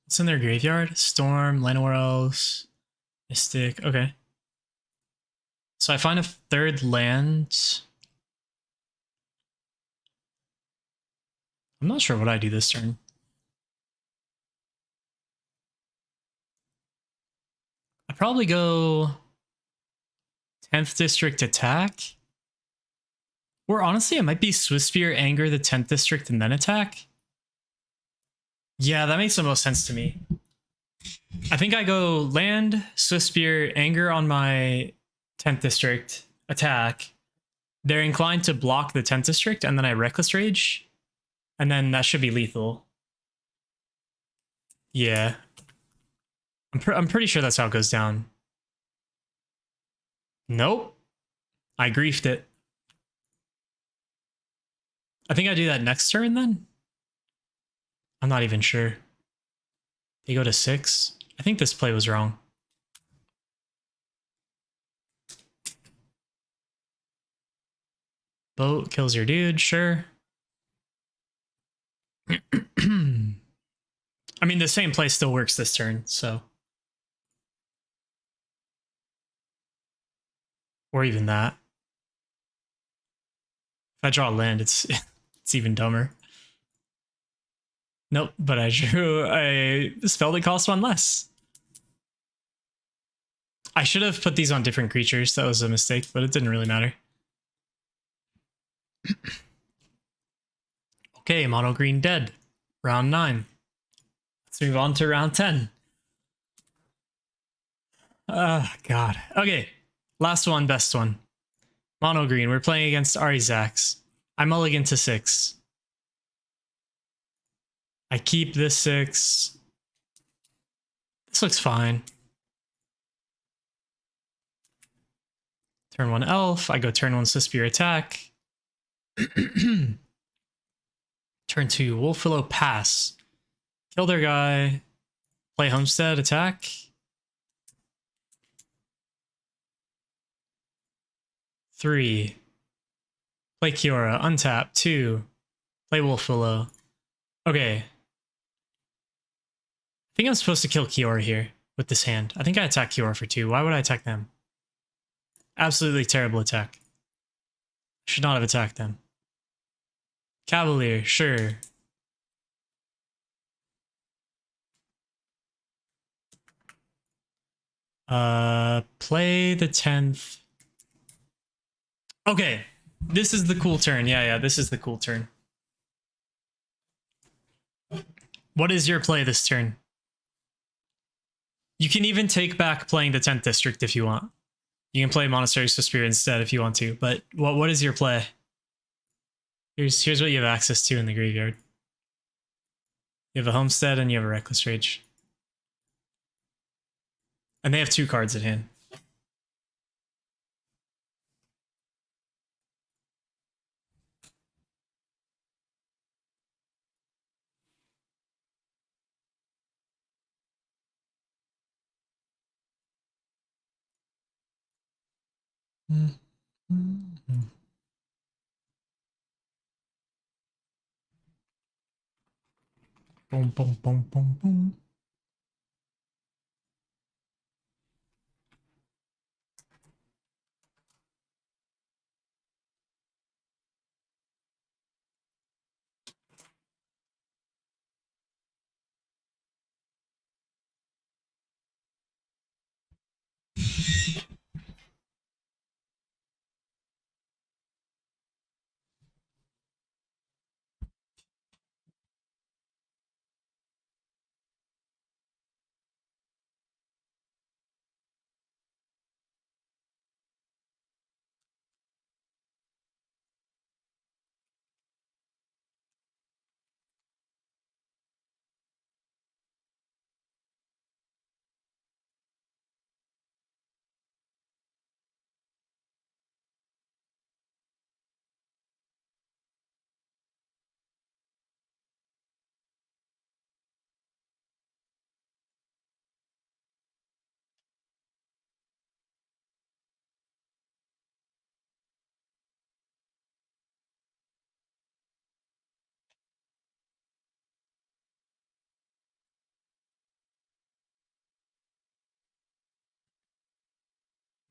Speaker 1: What's in their graveyard? Storm, Llanowar, Mystic. Okay. So I find a 3rd land. I'm not sure what I do this turn. I probably go 10th District attack. Or honestly, it might be Swift Spear, Anger the 10th District, and then attack. Yeah, that makes the most sense to me. I think I go land, Swift Spear, Anger on my 10th District, attack. They're inclined to block the 10th District, and then I Reckless Rage. And then that should be lethal. Yeah. I'm pretty sure that's how it goes down. Nope. I griefed it. I think I do that next turn then? I'm not even sure. They go to 6. I think this play was wrong. Boat kills your dude, sure. I mean, the same play still works this turn, so. Or even that. If I draw land, it's it's even dumber. Nope, but I drew a spell that costs 1 less. I should have put these on different creatures. That was a mistake, but it didn't really matter. Okay, mono green dead. Round 9. Let's move on to round 10. God. Okay, last one, best one. Mono green, we're playing against Arizax. I mulligan to 6. I keep this 6. This looks fine. Turn 1 elf. I go turn 1 Suspire attack. Turn 2 Wolfwillow pass. Kill their guy. Play Homestead attack. Three. Play Kiora. Untap. 2. Play Wolfwillow. Okay. I think I'm supposed to kill Kiora here with this hand. I think I attack Kiora for 2. Why would I attack them? Absolutely terrible attack. Should not have attacked them. Cavalier, sure. Play the 10th. Okay, this is the cool turn. Yeah, this is the cool turn. What is your play this turn? You can even take back playing the 10th District if you want. You can play Monastery Suspire instead if you want to, but what is your play? Here's what you have access to in the graveyard. You have a Homestead and you have a Reckless Rage. And they have 2 cards at hand. Boom, boom, boom, boom, boom.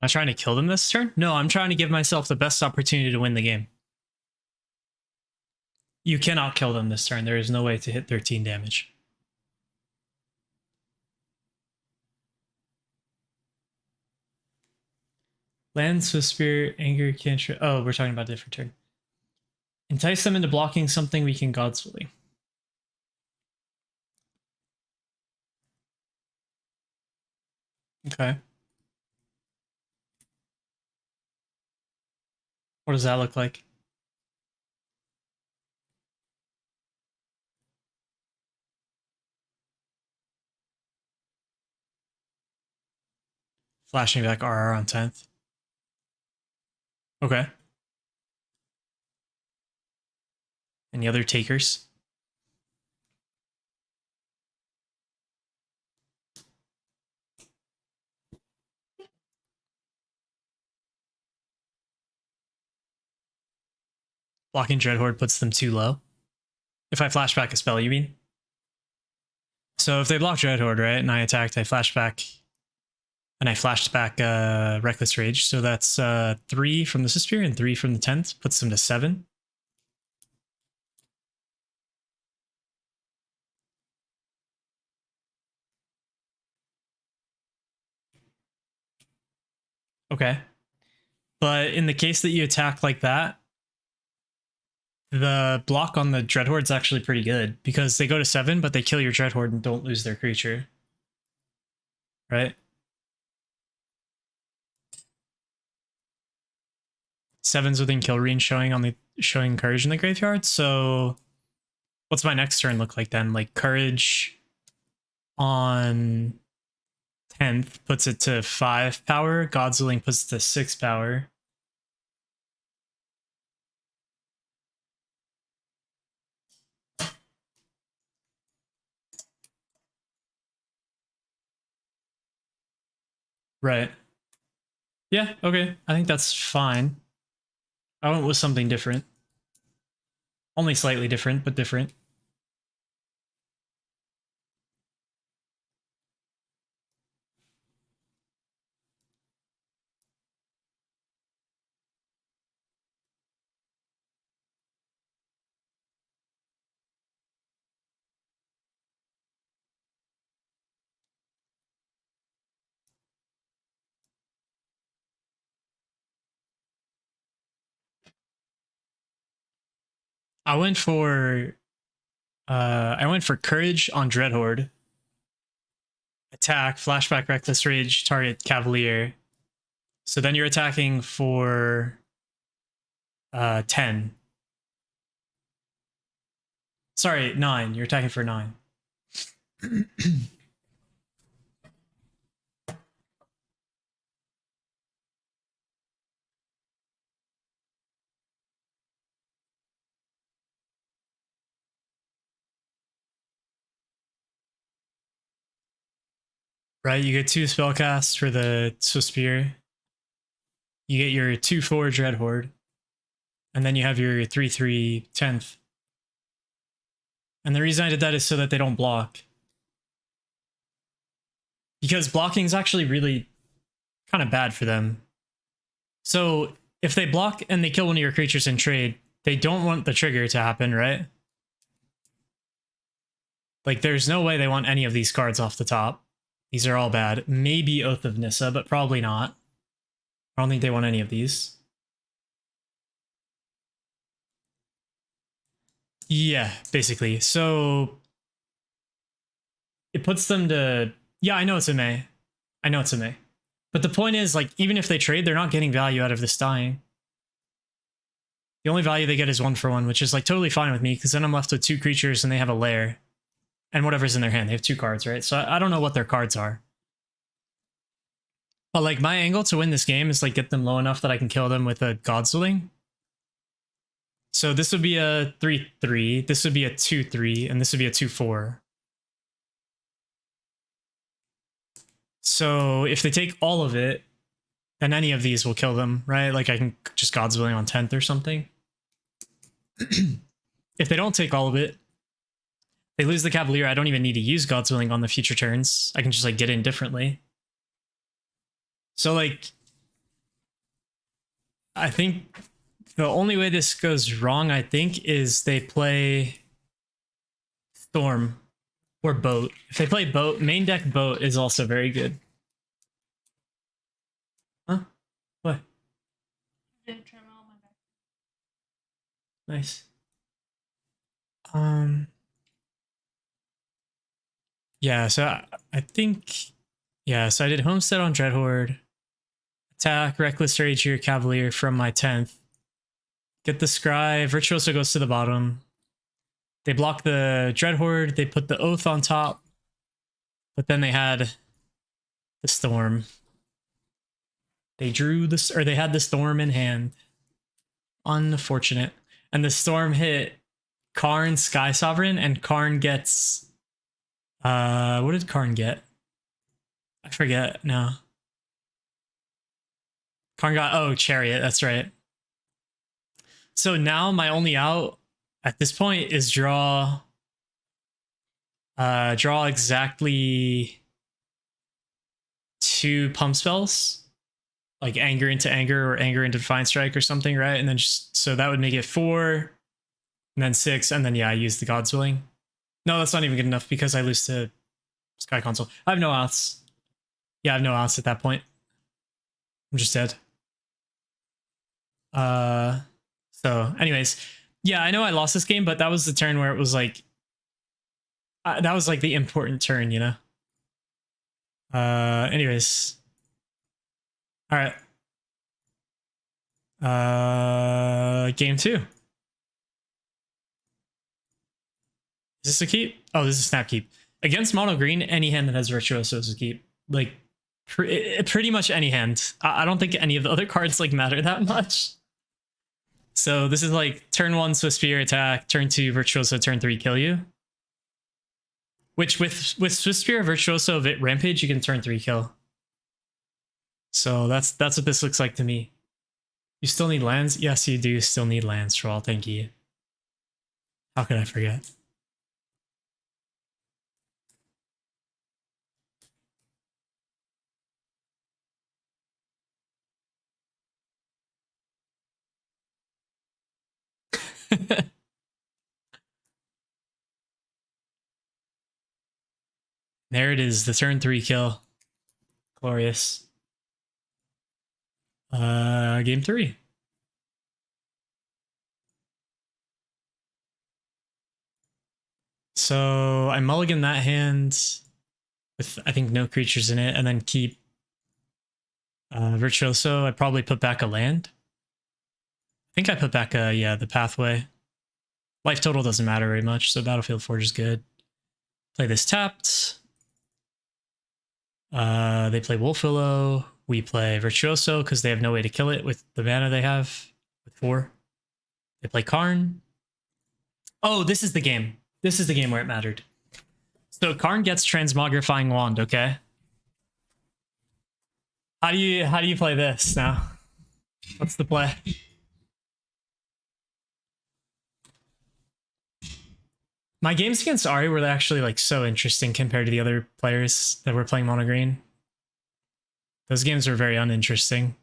Speaker 1: Am I trying to kill them this turn? No, I'm trying to give myself the best opportunity to win the game. You cannot kill them this turn. There is no way to hit 13 damage. Land, Swift Spear, Anger, Cantrip. Oh, we're talking about a different turn. Entice them into blocking something we can God's Willing. Okay. What does that look like? Flashing back RR on 10th. Okay. Any other takers? Blocking Dreadhorde puts them too low. If I flash back a spell, you mean? So if they block Dreadhorde, right, and I attacked, I flashed back, and I flashed back Reckless Rage. So that's 3 from the Spear and 3 from the 10th. Puts them to 7. Okay. But in the case that you attack like that, the block on the Dreadhorde is actually pretty good because they go to 7, but they kill your Dreadhorde and don't lose their creature. Right? 7's within kill range showing Courage in the graveyard. So what's my next turn look like then? Like Courage on 10th puts it to 5 power. God's Willing puts it to 6 power. Right. Yeah, okay. I think that's fine. I went with something different. Only slightly different, but different. I went for Courage on Dreadhorde. Attack, flashback, Reckless Rage, target Cavalier. So then you're attacking for 10. Sorry, 9. You're attacking for 9. Right, you get 2 spellcasts for the Swift Spear. you get your 2/4 Dread Horde, and then you have your 3/3 10th. And the reason I did that is so that they don't block. Because blocking is actually really kind of bad for them. So if they block and they kill one of your creatures in trade, they don't want the trigger to happen, right? Like, there's no way they want any of these cards off the top. These are all bad. Maybe Oath of Nissa, but probably not. I don't think they want any of these. Yeah, basically. So it puts them to... Yeah, I know it's a May. I know it's a May. But the point is, like, even if they trade, they're not getting value out of this dying. The only value they get is 1/1, which is, like, totally fine with me, because then I'm left with 2 creatures and they have a lair. And whatever's in their hand. They have 2 cards, right? So I don't know what their cards are. But, like, my angle to win this game is, like, get them low enough that I can kill them with a Godswilling. So this would be a 3/3, this would be a 2/3, and this would be a 2/4. So if they take all of it, then any of these will kill them, right? Like, I can just Godswilling on 10th or something. If they don't take all of it, they lose the Cavalier. I don't even need to use Godswilling on the future turns. I can just, like, get in differently. So, like, I think the only way this goes wrong, I think, is they play Storm or Boat. If they play Boat, main deck Boat is also very good. Huh? What? Nice. Yeah, so I think... Yeah, so I did Homestead on Dreadhorde. Attack, Reckless Rage your Cavalier from my 10th. Get the Scry, Virtuoso goes to the bottom. They block the Dreadhorde, they put the Oath on top. But then they had the Storm. They drew this, or they had the Storm in hand. Unfortunate. And the Storm hit Karn, Sky Sovereign, and Karn gets... what did Karn get? I forget now. Karn got, oh, Chariot, that's right. So now my only out at this point is draw exactly 2 pump spells, like Anger into Anger or Anger into Defiant Strike or something, right? And then just, so that would make it 4, and then 6, and then yeah, I use the Godswilling. No, that's not even good enough because I lose to Sky Console. I have no outs. Yeah, I have no outs at that point. I'm just dead. So anyways, yeah, I know I lost this game, but that was the turn where it was like, that was like the important turn, you know? Anyways. All right. Game 2. Is this a keep? Oh, this is a snap keep. Against mono green, any hand that has Virtuoso is a keep. Like, pretty much any hand. I don't think any of the other cards like matter that much. So this is like turn 1 Swift Spear attack, turn 2 Virtuoso, turn 3 kill you. Which with Swift Spear Virtuoso of it Rampage, you can turn 3 kill. So that's what this looks like to me. You still need lands? Yes, you do still need lands, Troll. Thank you. How could I forget? There it is, the turn 3 kill. Glorious. Game 3. So I mulligan that hand with, I think, no creatures in it, and then keep Virtuoso. I probably put back a land. I think I put back the Pathway. Life total doesn't matter very much, so Battlefield Forge is good. Play this tapped. They play Wolfwillow. We play Virtuoso because they have no way to kill it with the mana they have with 4. They play Karn. Oh, this is the game. This is the game where it mattered. So Karn gets Transmogrifying Wand, okay? How do you play this now? What's the play? My games against Ari were actually like so interesting compared to the other players that were playing mono green. Those games were very uninteresting.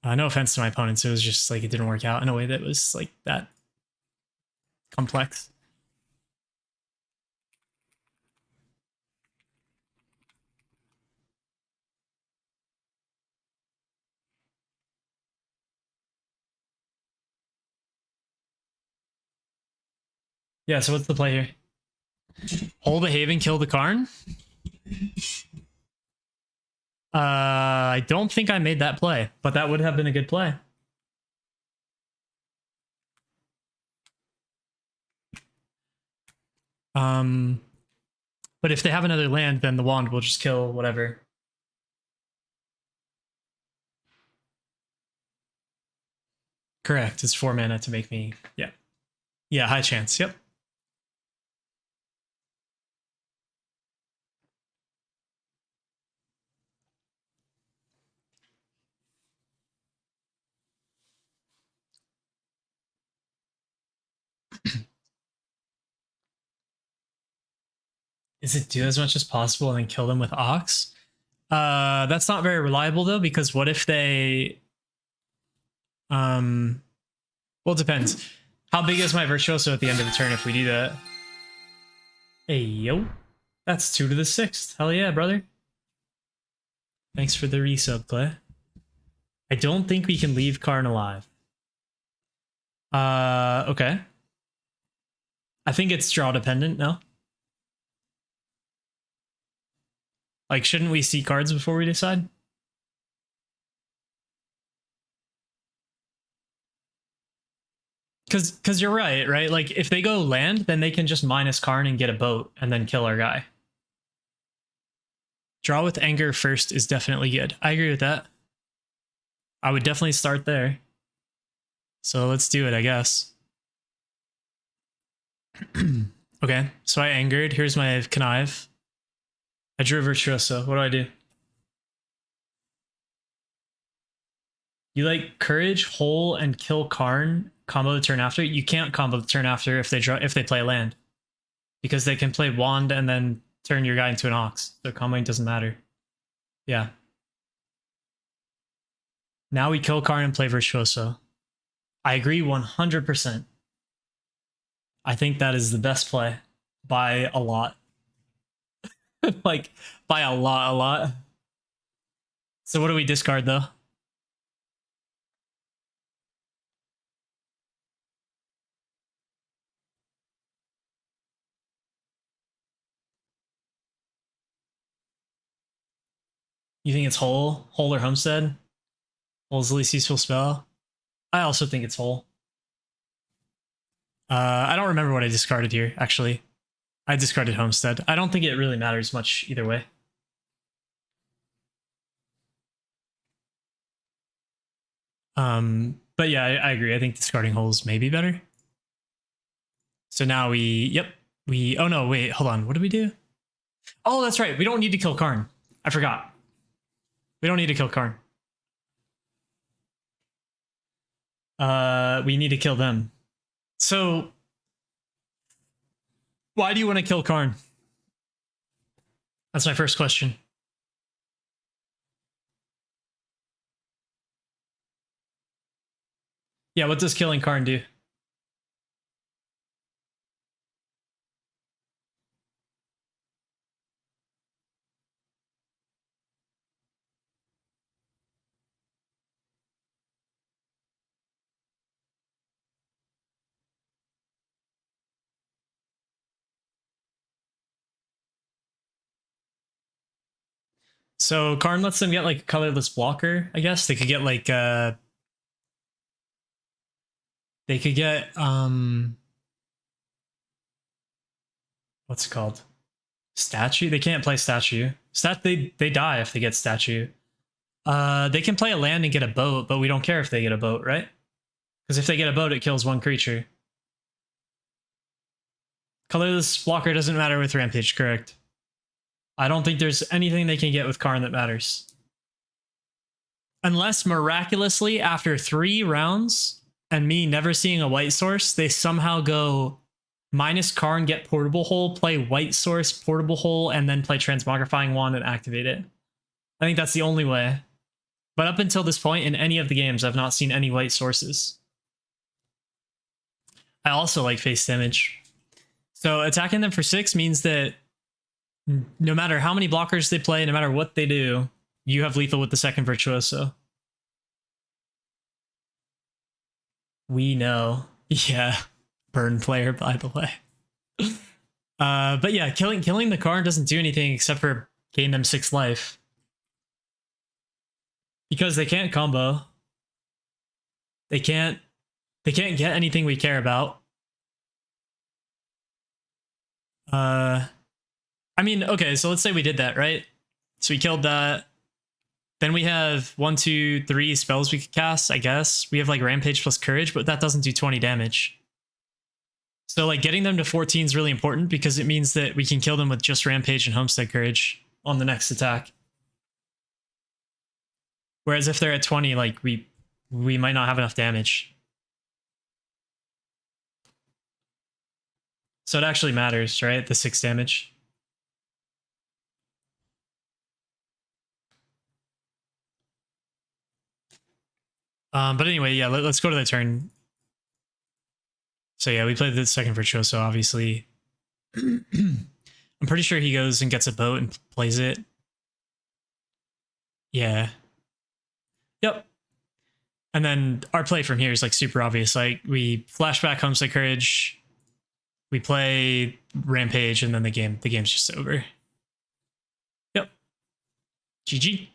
Speaker 1: No offense to my opponents, it was just like it didn't work out in a way that was like that complex. Yeah, so what's the play here? Hold a Haven, kill the Karn? I don't think I made that play, but that would have been a good play. But if they have another land, then the wand will just kill whatever. Correct. It's 4 mana to make me. Yeah. Yeah, high chance. Yep. Is it do as much as possible and then kill them with Ox? That's not very reliable though, because what if they well, it depends. How big is my Virtuoso at the end of the turn if we do that? Hey yo. That's 2 to the 6th. Hell yeah, brother. Thanks for the resub, Clay. I don't think we can leave Karn alive. Okay. I think it's draw dependent, no? Like, shouldn't we see cards before we decide? Because you're right? Like, if they go land, then they can just minus Karn and get a boat and then kill our guy. Draw with anger first is definitely good. I agree with that. I would definitely start there. So let's do it, I guess. Okay, so I angered. Here's my connive. I drew a Virtuoso. What do? You like courage, hole, and kill Karn combo the turn after. You can't combo the turn after if they play land, because they can play wand and then turn your guy into an Ox. So comboing doesn't matter. Yeah. Now we kill Karn and play Virtuoso. I agree 100%. I think that is the best play by a lot. Like, by a lot. So what do we discard, though? You think it's Hole? Hole or Homestead? Hole's the least useful spell. I also think it's Hole. I don't remember what I discarded here, actually. I discarded Homestead. I don't think it really matters much either way. But yeah, I agree. I think discarding Holes may be better. So now oh no, wait, hold on. What did we do? Oh, that's right. We don't need to kill Karn. I forgot. We don't need to kill Karn. We need to kill them. So why do you want to kill Karn? That's my first question. Yeah, what does killing Karn do? So Karn lets them get like a colorless blocker, I guess. They could get like they could get what's it called? Statue? They can't play statue. They die if they get statue. They can play a land and get a boat, but we don't care if they get a boat, right? Because if they get a boat, it kills one creature. Colorless blocker doesn't matter with Rampage, correct? I don't think there's anything they can get with Karn that matters. Unless miraculously after 3 rounds and me never seeing a white source, they somehow go minus Karn, get portable hole, play white source, portable hole, and then play transmogrifying wand and activate it. I think that's the only way. But up until this point in any of the games, I've not seen any white sources. I also like face damage. So attacking them for 6 means that no matter how many blockers they play, no matter what they do, you have lethal with the second Virtuoso. We know. Yeah. Burn player, by the way. But yeah, killing the Karn doesn't do anything except for gain them 6 life. Because they can't combo. They can't get anything we care about. I mean, okay, so let's say we did that, right? So we killed that. Then we have 1, 2, 3 spells we could cast, I guess. We have like Rampage plus Courage, but that doesn't do 20 damage. So like getting them to 14 is really important because it means that we can kill them with just Rampage and Homestead Courage on the next attack. Whereas if they're at 20, like we might not have enough damage. So it actually matters, right? The 6 damage. But anyway, yeah, let's go to the turn. So yeah, we played the second Virtuoso, obviously. I'm pretty sure he goes and gets a boat and plays it. Yeah. Yep. And then our play from here is like super obvious. Like we flashback Homestead Courage, we play Rampage, and then the game's just over. Yep. GG.